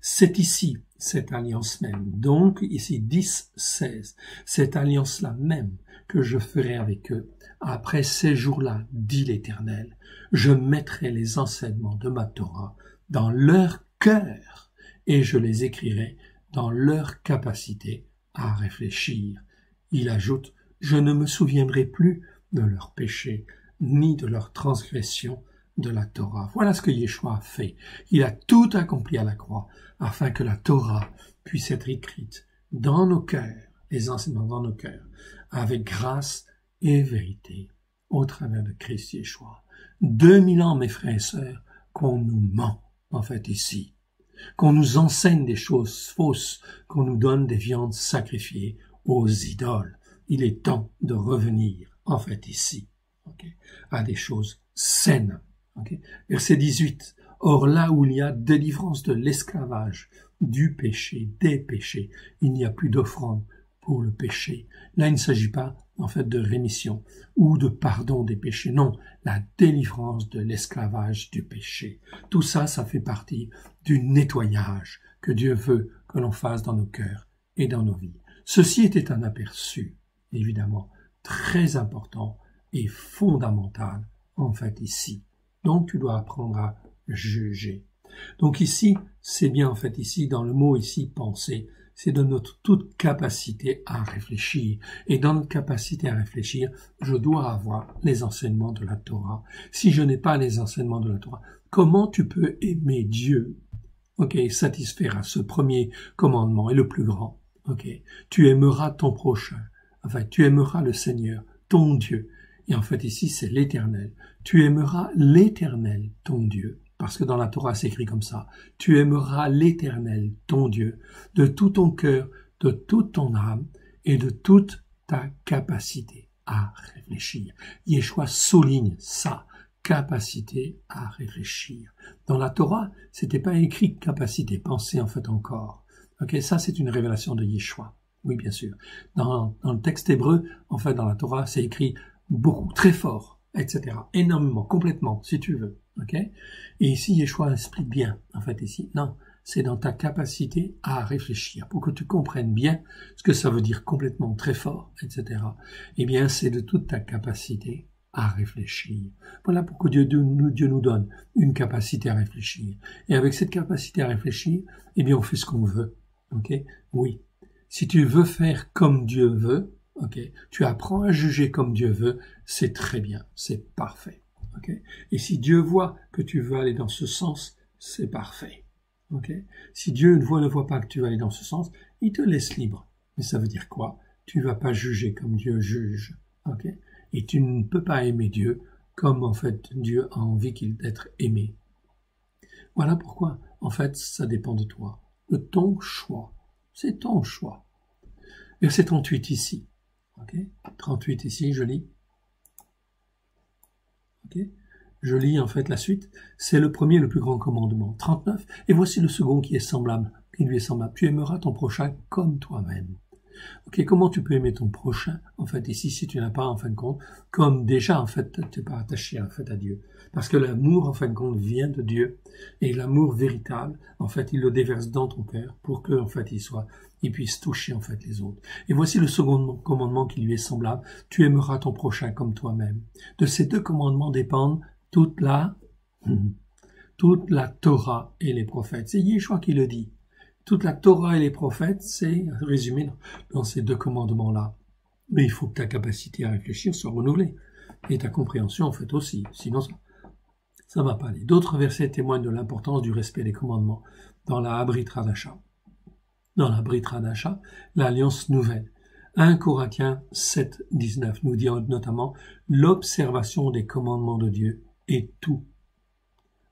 [SPEAKER 1] C'est ici, cette alliance même. Donc ici 10, 16. Cette alliance-là même que je ferai avec eux. Après ces jours-là, dit l'Éternel, je mettrai les enseignements de ma Torah dans leur cœur. Et je les écrirai dans leur capacité à réfléchir. Il ajoute, je ne me souviendrai plus de leurs péchés, ni de leurs transgressions de la Torah. Voilà ce que Yeshua a fait. Il a tout accompli à la croix, afin que la Torah puisse être écrite dans nos cœurs, les enseignements dans nos cœurs, avec grâce et vérité, au travers de Christ Yeshua. 2000 ans, mes frères et sœurs, qu'on nous ment, en fait, ici. Qu'on nous enseigne des choses fausses, qu'on nous donne des viandes sacrifiées aux idoles. Il est temps de revenir, en fait, ici, à des choses saines. Verset 18. Or là où il y a délivrance de l'esclavage, du péché, des péchés, il n'y a plus d'offrande pour le péché. Là, il ne s'agit pas, en fait, de rémission ou de pardon des péchés. Non, la délivrance de l'esclavage du péché. Tout ça, ça fait partie du nettoyage que Dieu veut que l'on fasse dans nos cœurs et dans nos vies. Ceci était un aperçu, évidemment, très important et fondamental, en fait, ici. Donc, tu dois apprendre à juger. Donc ici, c'est bien, en fait, ici, dans le mot ici, penser, c'est de notre toute capacité à réfléchir. Et dans notre capacité à réfléchir, je dois avoir les enseignements de la Torah. Si je n'ai pas les enseignements de la Torah, comment tu peux aimer Dieu? Ok, satisfaire à ce premier commandement est le plus grand. Ok, tu aimeras ton prochain. Enfin, tu aimeras le Seigneur, ton Dieu. Et en fait, ici, c'est l'Éternel. Tu aimeras l'Éternel, ton Dieu. Parce que dans la Torah, c'est écrit comme ça. Tu aimeras l'Éternel, ton Dieu, de tout ton cœur, de toute ton âme et de toute ta capacité à réfléchir. Yeshua souligne ça, capacité à réfléchir. Dans la Torah, c'était pas écrit capacité, pensée en fait encore. Ok, ça c'est une révélation de Yeshua. Oui, bien sûr. Dans le texte hébreu, en fait, dans la Torah, c'est écrit beaucoup, très fort, etc. Énormément, complètement, si tu veux. Ok? Et ici, Yeshua explique bien, en fait, ici. Non, c'est dans ta capacité à réfléchir, pour que tu comprennes bien ce que ça veut dire complètement, très fort, etc. Eh bien, c'est de toute ta capacité à réfléchir. Voilà pourquoi Dieu nous donne une capacité à réfléchir. Et avec cette capacité à réfléchir, eh bien, on fait ce qu'on veut. Ok? Oui. Si tu veux faire comme Dieu veut, ok, tu apprends à juger comme Dieu veut, c'est très bien, c'est parfait. Okay. Et si Dieu voit que tu veux aller dans ce sens, c'est parfait. Okay. Si Dieu ne voit pas que tu veux aller dans ce sens, il te laisse libre. Mais ça veut dire quoi? Tu ne vas pas juger comme Dieu juge. Okay. Et tu ne peux pas aimer Dieu comme en fait Dieu a envie d'être aimé. Voilà pourquoi, en fait, ça dépend de toi, de ton choix. C'est ton choix. Verset 38 ici. Okay. 38 ici, je lis. Okay. Je lis en fait la suite. C'est le premier, le plus grand commandement. 39. Et voici le second qui est semblable, qui lui est semblable. Tu aimeras ton prochain comme toi-même. Ok, comment tu peux aimer ton prochain, en fait, ici, si tu n'as pas, en fin de compte, comme déjà, en fait, tu n'es pas attaché, en fait, à Dieu. Parce que l'amour, en fin de compte, vient de Dieu. Et l'amour véritable, en fait, il le déverse dans ton cœur pour que, en fait, il puisse toucher, en fait, les autres. Et voici le second commandement qui lui est semblable. Tu aimeras ton prochain comme toi-même. De ces deux commandements dépendent toute la Torah et les prophètes. C'est Yeshua qui le dit. Toute la Torah et les prophètes, c'est résumé dans ces deux commandements-là. Mais il faut que ta capacité à réfléchir soit renouvelée. Et ta compréhension, en fait, aussi. Sinon, ça va pas aller. D'autres versets témoignent de l'importance du respect des commandements dans la Brit Hadasha. Dans la Brit Hadasha, l'alliance nouvelle. 1 Corinthiens 7, 19 nous dit notamment l'observation des commandements de Dieu est tout.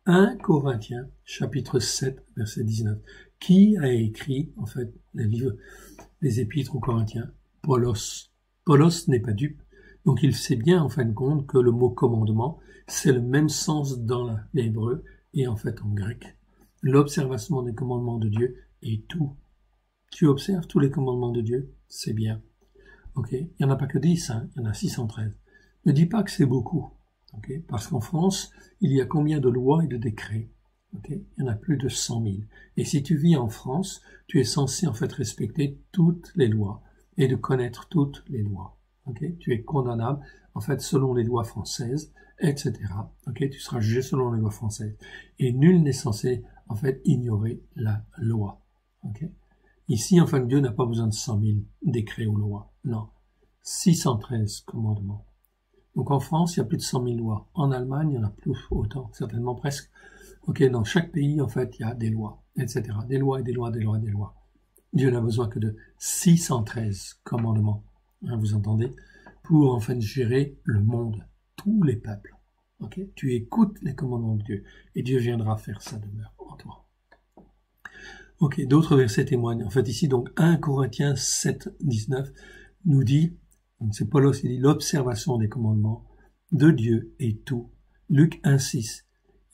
[SPEAKER 1] 1 Corinthiens, chapitre 7, verset 19. Qui a écrit, en fait, les épîtres aux Corinthiens? Paulos. Paulos n'est pas dupe. Donc il sait bien, en fin de compte, que le mot commandement, c'est le même sens dans l'hébreu et en fait en grec. L'observation des commandements de Dieu est tout. Tu observes tous les commandements de Dieu? C'est bien. Ok? Il n'y en a pas que 10, hein, il y en a 613. Ne dis pas que c'est beaucoup. Okay? Parce qu'en France, il y a combien de lois et de décrets? Okay? Il y en a plus de 100 000. Et si tu vis en France, tu es censé en fait respecter toutes les lois et de connaître toutes les lois. Okay? Tu es condamnable en fait selon les lois françaises, etc. Okay? Tu seras jugé selon les lois françaises. Et nul n'est censé en fait ignorer la loi. Okay? Ici, enfin, Dieu n'a pas besoin de 100 000 décrets ou lois. Non. 613 commandements. Donc en France, il y a plus de 100 000 lois. En Allemagne, il y en a plus autant, certainement presque. Ok, dans chaque pays, en fait, il y a des lois, etc. Des lois et des lois, des lois, des lois. Dieu n'a besoin que de 613 commandements, hein, vous entendez, pour en fait gérer le monde, tous les peuples. Ok, tu écoutes les commandements de Dieu et Dieu viendra faire sa demeure en toi. Ok, d'autres versets témoignent. En fait, ici, donc 1 Corinthiens 7, 19 nous dit, c'est Paulos qui dit l'observation des commandements de Dieu est tout. Luc 1, 6.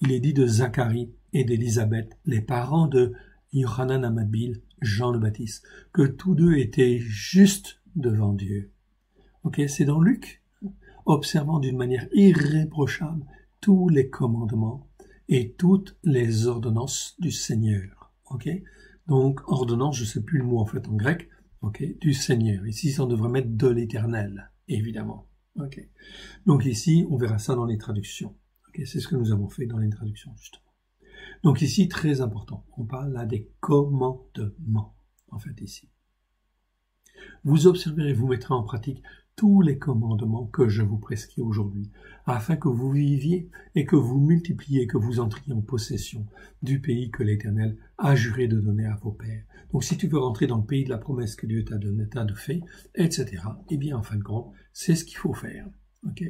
[SPEAKER 1] Il est dit de Zacharie et d'Élisabeth, les parents de Yohanan Amabil, Jean le Baptiste, que tous deux étaient justes devant Dieu. Ok, c'est dans Luc, observant d'une manière irréprochable tous les commandements et toutes les ordonnances du Seigneur. Ok, donc ordonnance, je sais plus le mot en fait en grec, ok, du Seigneur. Ici, on devrait mettre de l'Éternel, évidemment. Ok, donc ici, on verra ça dans les traductions. Okay, c'est ce que nous avons fait dans les traductions, justement. Donc ici, très important, on parle là des commandements. en fait, ici. Vous observerez, vous mettrez en pratique tous les commandements que je vous prescris aujourd'hui, afin que vous viviez et que vous multipliez, que vous entriez en possession du pays que l'Éternel a juré de donner à vos pères. Donc si tu veux rentrer dans le pays de la promesse que Dieu t'a donné, t'a fait, etc., eh bien, en fin de compte, c'est ce qu'il faut faire. Ok ?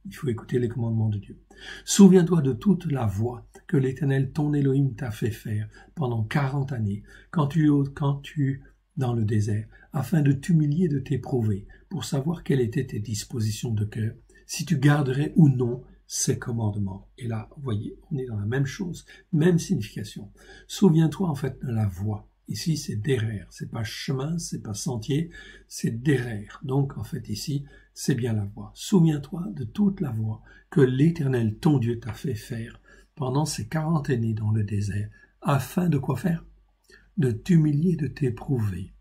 [SPEAKER 1] Il faut écouter les commandements de Dieu. Souviens-toi de toute la voie que l'Éternel, ton Elohim, t'a fait faire pendant 40 années, quand tu dans le désert, afin de t'humilier, de t'éprouver, pour savoir quelles étaient tes dispositions de cœur, si tu garderais ou non ces commandements. Et là, vous voyez, on est dans la même chose, même signification. Souviens-toi en fait de la voie. Ici, c'est derer, c'est pas chemin, c'est pas sentier, c'est derer. Donc, en fait, ici, c'est bien la voie. Souviens-toi de toute la voie que l'Éternel, ton Dieu, t'a fait faire pendant ces 40 années dans le désert, afin de quoi faire? De t'humilier, de t'éprouver.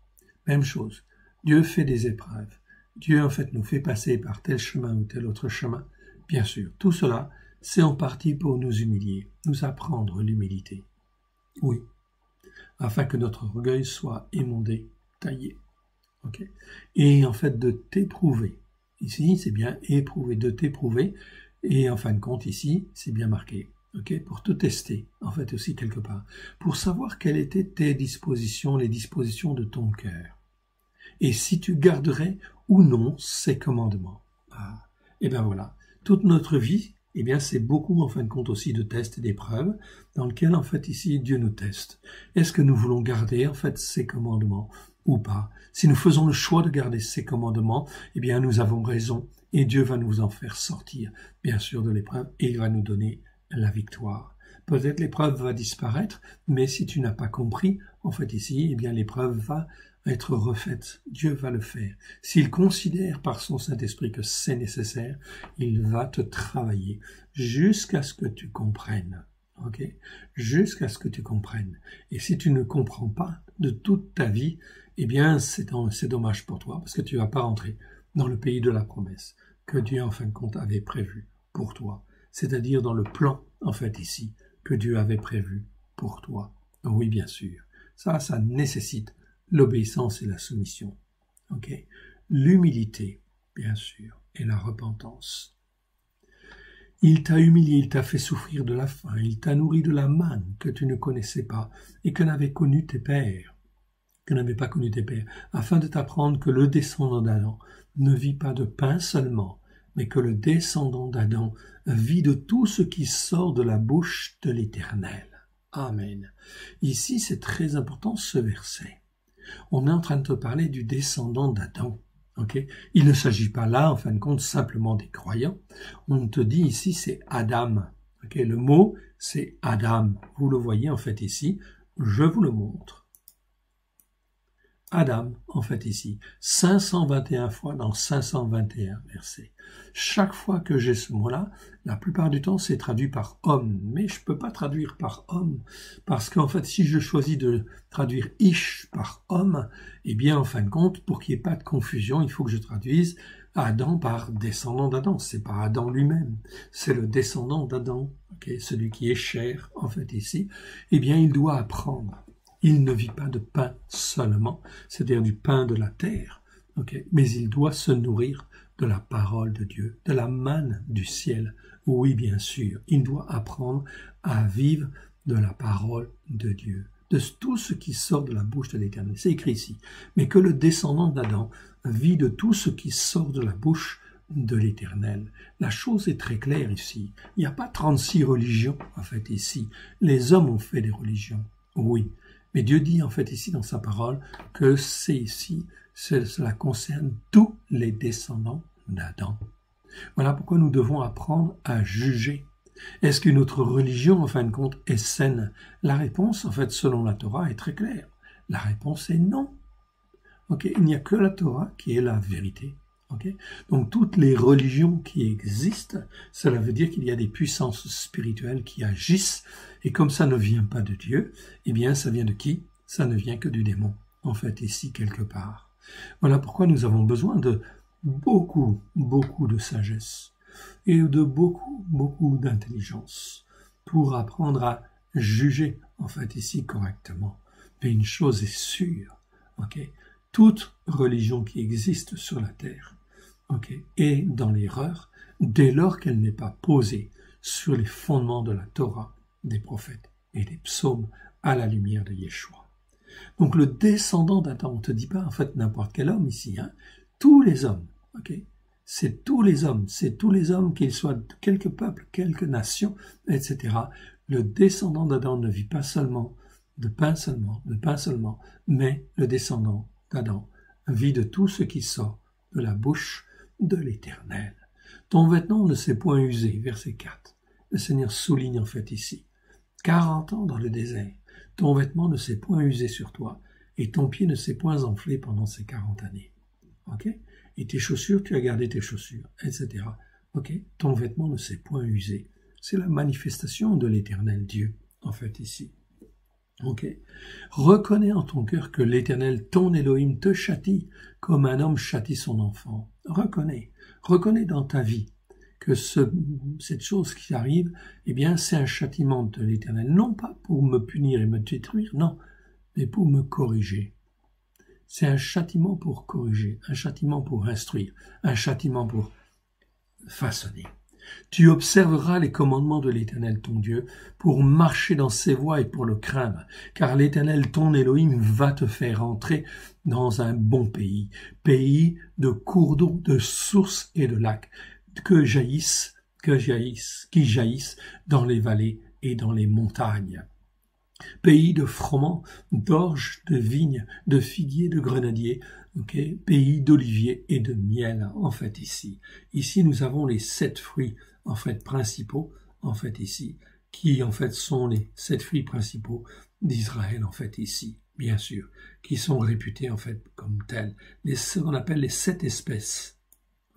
[SPEAKER 1] Même chose. Dieu fait des épreuves. Dieu, en fait, nous fait passer par tel chemin ou tel autre chemin. Bien sûr, tout cela, c'est en partie pour nous humilier, nous apprendre l'humilité. Oui. Afin que notre orgueil soit émondé, taillé. Ok. Et en fait, de t'éprouver. Ici, c'est bien éprouver, de t'éprouver. Et en fin de compte, ici, c'est bien marqué. Okay, pour te tester, en fait aussi quelque part, pour savoir quelles étaient tes dispositions, les dispositions de ton cœur, et si tu garderais ou non ces commandements. Ah, et bien voilà, toute notre vie, eh bien c'est beaucoup en fin de compte aussi de tests et d'épreuves, dans lesquels en fait ici Dieu nous teste. Est-ce que nous voulons garder en fait ces commandements ou pas? Si nous faisons le choix de garder ces commandements, eh bien nous avons raison, et Dieu va nous en faire sortir, bien sûr, de l'épreuve, et il va nous donner la victoire. Peut-être l'épreuve va disparaître, mais si tu n'as pas compris, en fait ici, eh bien l'épreuve va être refaite. Dieu va le faire. S'il considère par son Saint-Esprit que c'est nécessaire, il va te travailler jusqu'à ce que tu comprennes. Ok ? Jusqu'à ce que tu comprennes. Et si tu ne comprends pas de toute ta vie, eh bien c'est dommage pour toi, parce que tu ne vas pas rentrer dans le pays de la promesse que Dieu en fin de compte avait prévu pour toi. C'est-à-dire dans le plan, en fait, ici, que Dieu avait prévu pour toi. Oui, bien sûr. Ça nécessite l'obéissance et la soumission. Ok ? L'humilité, bien sûr, et la repentance. Il t'a humilié, il t'a fait souffrir de la faim, il t'a nourri de la manne que tu ne connaissais pas et que n'avaient connu tes pères, afin de t'apprendre que le descendant d'Adam ne vit pas de pain seulement, mais que le descendant d'Adam vit de tout ce qui sort de la bouche de l'Éternel. Amen. Ici, c'est très important ce verset. On est en train de te parler du descendant d'Adam. Okay? Il ne s'agit pas là, en fin de compte, simplement des croyants. On te dit ici, c'est Adam. Okay? Le mot, c'est Adam. Vous le voyez en fait ici. Je vous le montre. Adam, en fait ici, 521 fois dans 521 versets. Chaque fois que j'ai ce mot-là, la plupart du temps, c'est traduit par homme. Mais je peux pas traduire par homme, parce qu'en fait, si je choisis de traduire ish par homme, eh bien, en fin de compte, pour qu'il n'y ait pas de confusion, il faut que je traduise Adam par descendant d'Adam. C'est pas Adam lui-même, c'est le descendant d'Adam, okay, celui qui est chair, en fait ici. Eh bien, il doit apprendre. Il ne vit pas de pain seulement, c'est-à-dire du pain de la terre, okay, mais il doit se nourrir de la parole de Dieu, de la manne du ciel. Oui, bien sûr, il doit apprendre à vivre de la parole de Dieu, de tout ce qui sort de la bouche de l'Éternel. C'est écrit ici. Mais que le descendant d'Adam vit de tout ce qui sort de la bouche de l'Éternel. La chose est très claire ici. Il n'y a pas 36 religions, en fait, ici. Les hommes ont fait des religions, oui. Mais Dieu dit en fait ici dans sa parole que c'est ici, cela concerne tous les descendants d'Adam. Voilà pourquoi nous devons apprendre à juger. Est-ce qu'une autre religion, en fin de compte, est saine? La réponse, en fait, selon la Torah, est très claire. La réponse est non. Okay? Il n'y a que la Torah qui est la vérité. Okay? Donc toutes les religions qui existent, cela veut dire qu'il y a des puissances spirituelles qui agissent, et comme ça ne vient pas de Dieu, eh bien ça vient de qui? Ça ne vient que du démon, en fait, ici quelque part. Voilà pourquoi nous avons besoin de beaucoup de sagesse, et de beaucoup d'intelligence, pour apprendre à juger, en fait, ici correctement. Mais une chose est sûre, ok, toute religion qui existe sur la terre, ok, est dans l'erreur dès lors qu'elle n'est pas posée sur les fondements de la Torah, des prophètes et des psaumes à la lumière de Yeshua. Donc le descendant d'Adam, on ne te dit pas en fait n'importe quel homme ici, hein, tous les hommes, ok, c'est tous les hommes, qu'ils soient de quelque peuple, quelque nation, etc. Le descendant d'Adam ne vit pas seulement de pain seulement, mais le descendant d'Adam vit de tout ce qui sort de la bouche de l'Éternel. Ton vêtement ne s'est point usé, verset 4. Le Seigneur souligne en fait ici. 40 ans dans le désert, ton vêtement ne s'est point usé sur toi, et ton pied ne s'est point enflé pendant ces 40 années. Ok? Et tes chaussures, tu as gardé tes chaussures, etc. Ok? Ton vêtement ne s'est point usé. C'est la manifestation de l'Éternel Dieu, en fait, ici. Ok? Reconnais en ton cœur que l'Éternel, ton Elohim, te châtie comme un homme châtie son enfant. Reconnais dans ta vie que cette chose qui arrive, eh bien, c'est un châtiment de l'Éternel, non pas pour me punir et me détruire, non, mais pour me corriger. C'est un châtiment pour corriger, un châtiment pour instruire, un châtiment pour façonner. Tu observeras les commandements de l'Éternel ton Dieu pour marcher dans ses voies et pour le craindre, car l'Éternel ton Elohim va te faire entrer dans un bon pays, pays de cours d'eau, de sources et de lacs, qui jaillissent dans les vallées et dans les montagnes. Pays de froment, d'orge, de vignes, de figuiers, de grenadiers, okay, pays d'oliviers et de miel, en fait, ici. Ici, nous avons les 7 fruits, en fait, principaux, en fait, ici, qui, en fait, sont les 7 fruits principaux d'Israël, en fait, ici, bien sûr, qui sont réputés, en fait, comme tels. Ce qu'on appelle les 7 espèces,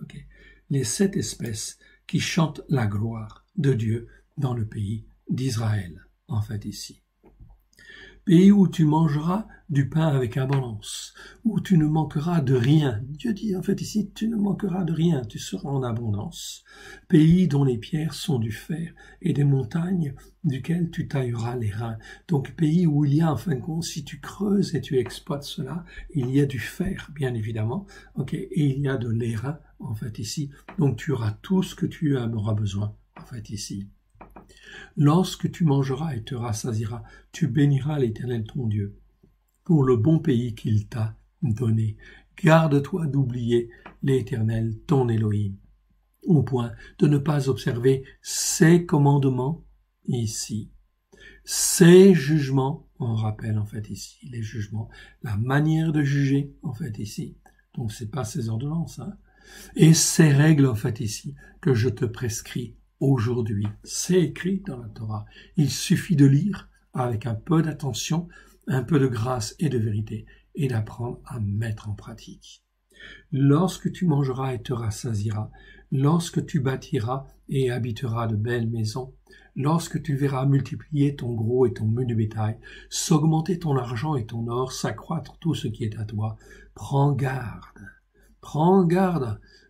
[SPEAKER 1] okay, les 7 espèces qui chantent la gloire de Dieu dans le pays d'Israël, en fait, ici. Pays où tu mangeras du pain avec abondance, où tu ne manqueras de rien. Dieu dit en fait ici, tu ne manqueras de rien, tu seras en abondance. Pays dont les pierres sont du fer et des montagnes duquel tu tailleras les reins. Donc pays où il y a en fin de compte, si tu creuses et tu exploites cela, il y a du fer bien évidemment, ok, et il y a de l'airain en fait ici. Donc tu auras tout ce que tu auras besoin en fait ici. Lorsque tu mangeras et te rassasieras, tu béniras l'Éternel ton Dieu pour le bon pays qu'il t'a donné. Garde-toi d'oublier l'Éternel ton Elohim, au point de ne pas observer ses commandements ici, ses jugements, on rappelle en fait ici les jugements, la manière de juger en fait ici, donc c'est pas ses ordonnances, hein, et ses règles en fait ici que je te prescris aujourd'hui. C'est écrit dans la Torah. Il suffit de lire avec un peu d'attention, un peu de grâce et de vérité, et d'apprendre à mettre en pratique. Lorsque tu mangeras et te rassasieras, lorsque tu bâtiras et habiteras de belles maisons, lorsque tu verras multiplier ton gros et ton menu bétail, s'augmenter ton argent et ton or, s'accroître tout ce qui est à toi, prends garde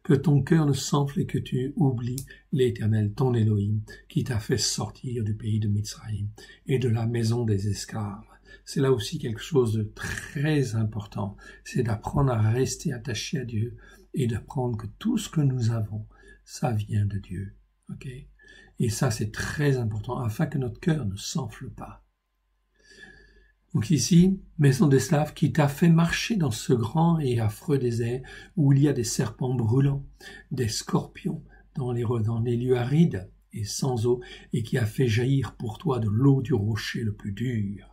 [SPEAKER 1] que ton cœur ne s'enfle et que tu oublies l'Éternel, ton Elohim, qui t'a fait sortir du pays de Mitzraïm et de la maison des esclaves. C'est là aussi quelque chose de très important, c'est d'apprendre à rester attaché à Dieu et d'apprendre que tout ce que nous avons, ça vient de Dieu. Ok ? Et ça, c'est très important, afin que notre cœur ne s'enfle pas. Donc ici, maison d'esclaves qui t'a fait marcher dans ce grand et affreux désert où il y a des serpents brûlants, des scorpions dans les lieux arides et sans eau, et qui a fait jaillir pour toi de l'eau du rocher le plus dur,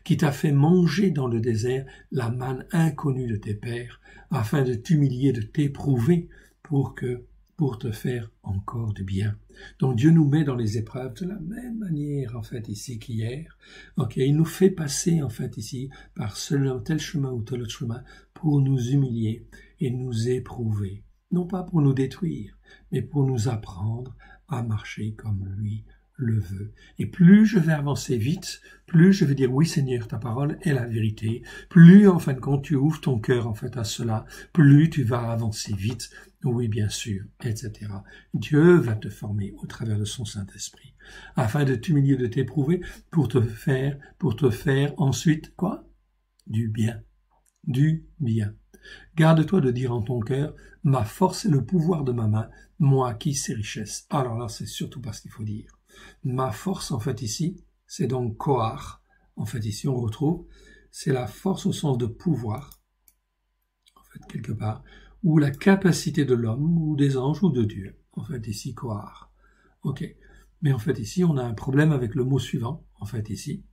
[SPEAKER 1] qui t'a fait manger dans le désert la manne inconnue de tes pères, afin de t'humilier, de t'éprouver pour te faire encore du bien. Donc Dieu nous met dans les épreuves de la même manière en fait ici qu'hier. Ok, il nous fait passer en fait ici par tel chemin ou tel autre chemin pour nous humilier et nous éprouver, non pas pour nous détruire, mais pour nous apprendre à marcher comme lui le veut. Et plus je vais avancer vite, plus je vais dire oui Seigneur, ta parole est la vérité. Plus en fin de compte tu ouvres ton cœur en fait à cela, plus tu vas avancer vite. Oui, bien sûr, etc. Dieu va te former au travers de son Saint-Esprit, afin de t'humilier, de t'éprouver, pour te faire ensuite, quoi? Du bien. du bien. Garde-toi de dire en ton cœur, ma force est le pouvoir de ma main, moi acquis ses richesses. Alors là, c'est surtout pas ce qu'il faut dire. Ma force, en fait, ici, c'est donc koar. En fait, ici, on retrouve, c'est la force au sens de pouvoir, en fait, quelque part, ou la capacité de l'homme, ou des anges, ou de Dieu. En fait, ici, koar. Ok. Mais en fait, ici, on a un problème avec le mot suivant, en fait, ici.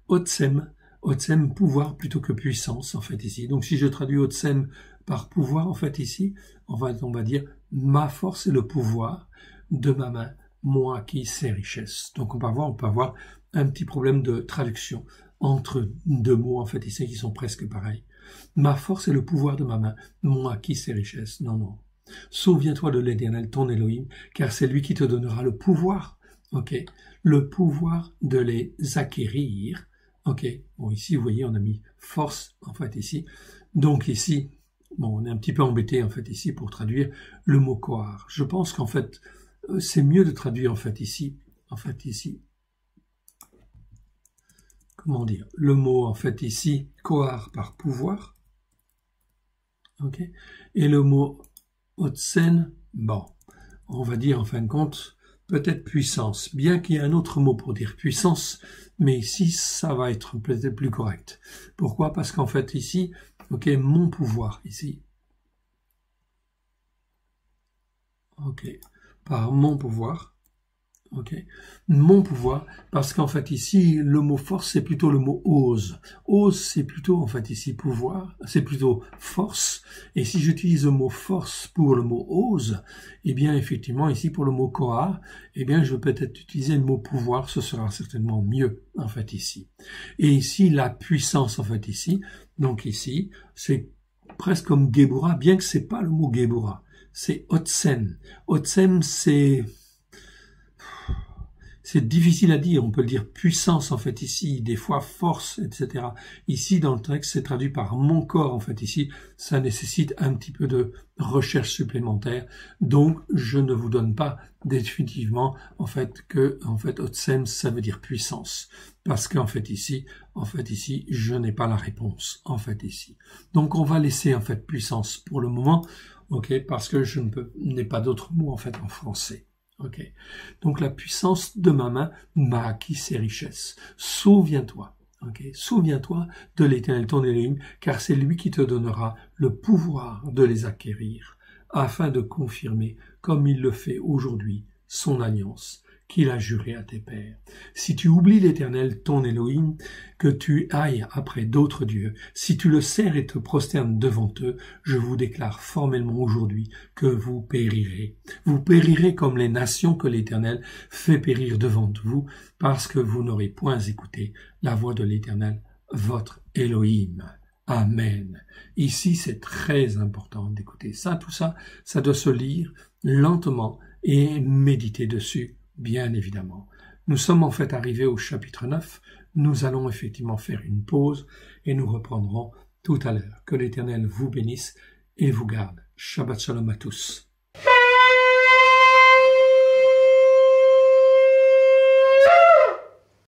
[SPEAKER 1] Otsem. Otsem, pouvoir plutôt que puissance, en fait, ici. Donc, si je traduis Otsem par pouvoir, en fait, ici, on va dire, ma force est le pouvoir de ma main, moi qui ses richesses. Donc, on peut avoir un petit problème de traduction entre deux mots, en fait, ici, qui sont presque pareils. Ma force est le pouvoir de ma main, moi qui ses richesses. Non, non. Souviens-toi de l'Éternel, ton Elohim, car c'est lui qui te donnera le pouvoir, ok, le pouvoir de les acquérir. Ok, bon ici vous voyez on a mis force en fait ici, donc ici, bon on est un petit peu embêté en fait ici pour traduire le mot koar. Je pense qu'en fait c'est mieux de traduire en fait ici, comment dire, le mot en fait ici, koar par pouvoir, ok, et le mot otsen, bon, on va dire en fin de compte, peut-être puissance, bien qu'il y ait un autre mot pour dire puissance, mais ici, ça va être peut-être plus correct. Pourquoi? Parce qu'en fait, ici, ok, mon pouvoir, ici, ok, par mon pouvoir, ok, mon pouvoir, parce qu'en fait ici, le mot force, c'est plutôt le mot ose. Ose, c'est plutôt, en fait ici, pouvoir, c'est plutôt force. Et si j'utilise le mot force pour le mot ose, eh bien, effectivement, ici, pour le mot koa, eh bien, je vais peut-être utiliser le mot pouvoir, ce sera certainement mieux, en fait, ici. Et ici, la puissance, en fait, ici, donc ici, c'est presque comme Gebura, bien que c'est pas le mot Gebura, c'est Otsen. Otsen, c'est difficile à dire, on peut le dire puissance en fait ici, des fois force, etc. Ici dans le texte c'est traduit par mon corps en fait ici, ça nécessite un petit peu de recherche supplémentaire, donc je ne vous donne pas définitivement en fait que en fait Otsem ça veut dire puissance, parce qu'en fait ici je n'ai pas la réponse en fait ici. Donc on va laisser en fait puissance pour le moment, ok, parce que je n'ai pas d'autres mots en fait en français. Ok. Donc la puissance de ma main m'a acquis ses richesses. Souviens-toi. Ok. Souviens-toi de l'Éternel ton Elohim, car c'est lui qui te donnera le pouvoir de les acquérir, afin de confirmer, comme il le fait aujourd'hui, son alliance qu'il a juré à tes pères. Si tu oublies l'Éternel, ton Elohim, que tu ailles après d'autres dieux, si tu le sers et te prosternes devant eux, je vous déclare formellement aujourd'hui que vous périrez. Vous périrez comme les nations que l'Éternel fait périr devant vous, parce que vous n'aurez point écouté la voix de l'Éternel, votre Elohim. Amen. Ici, c'est très important d'écouter ça. Tout ça, ça doit se lire lentement et méditer dessus. Bien évidemment. Nous sommes en fait arrivés au chapitre 9. Nous allons effectivement faire une pause et nous reprendrons tout à l'heure. Que l'Éternel vous bénisse et vous garde. Shabbat shalom à tous.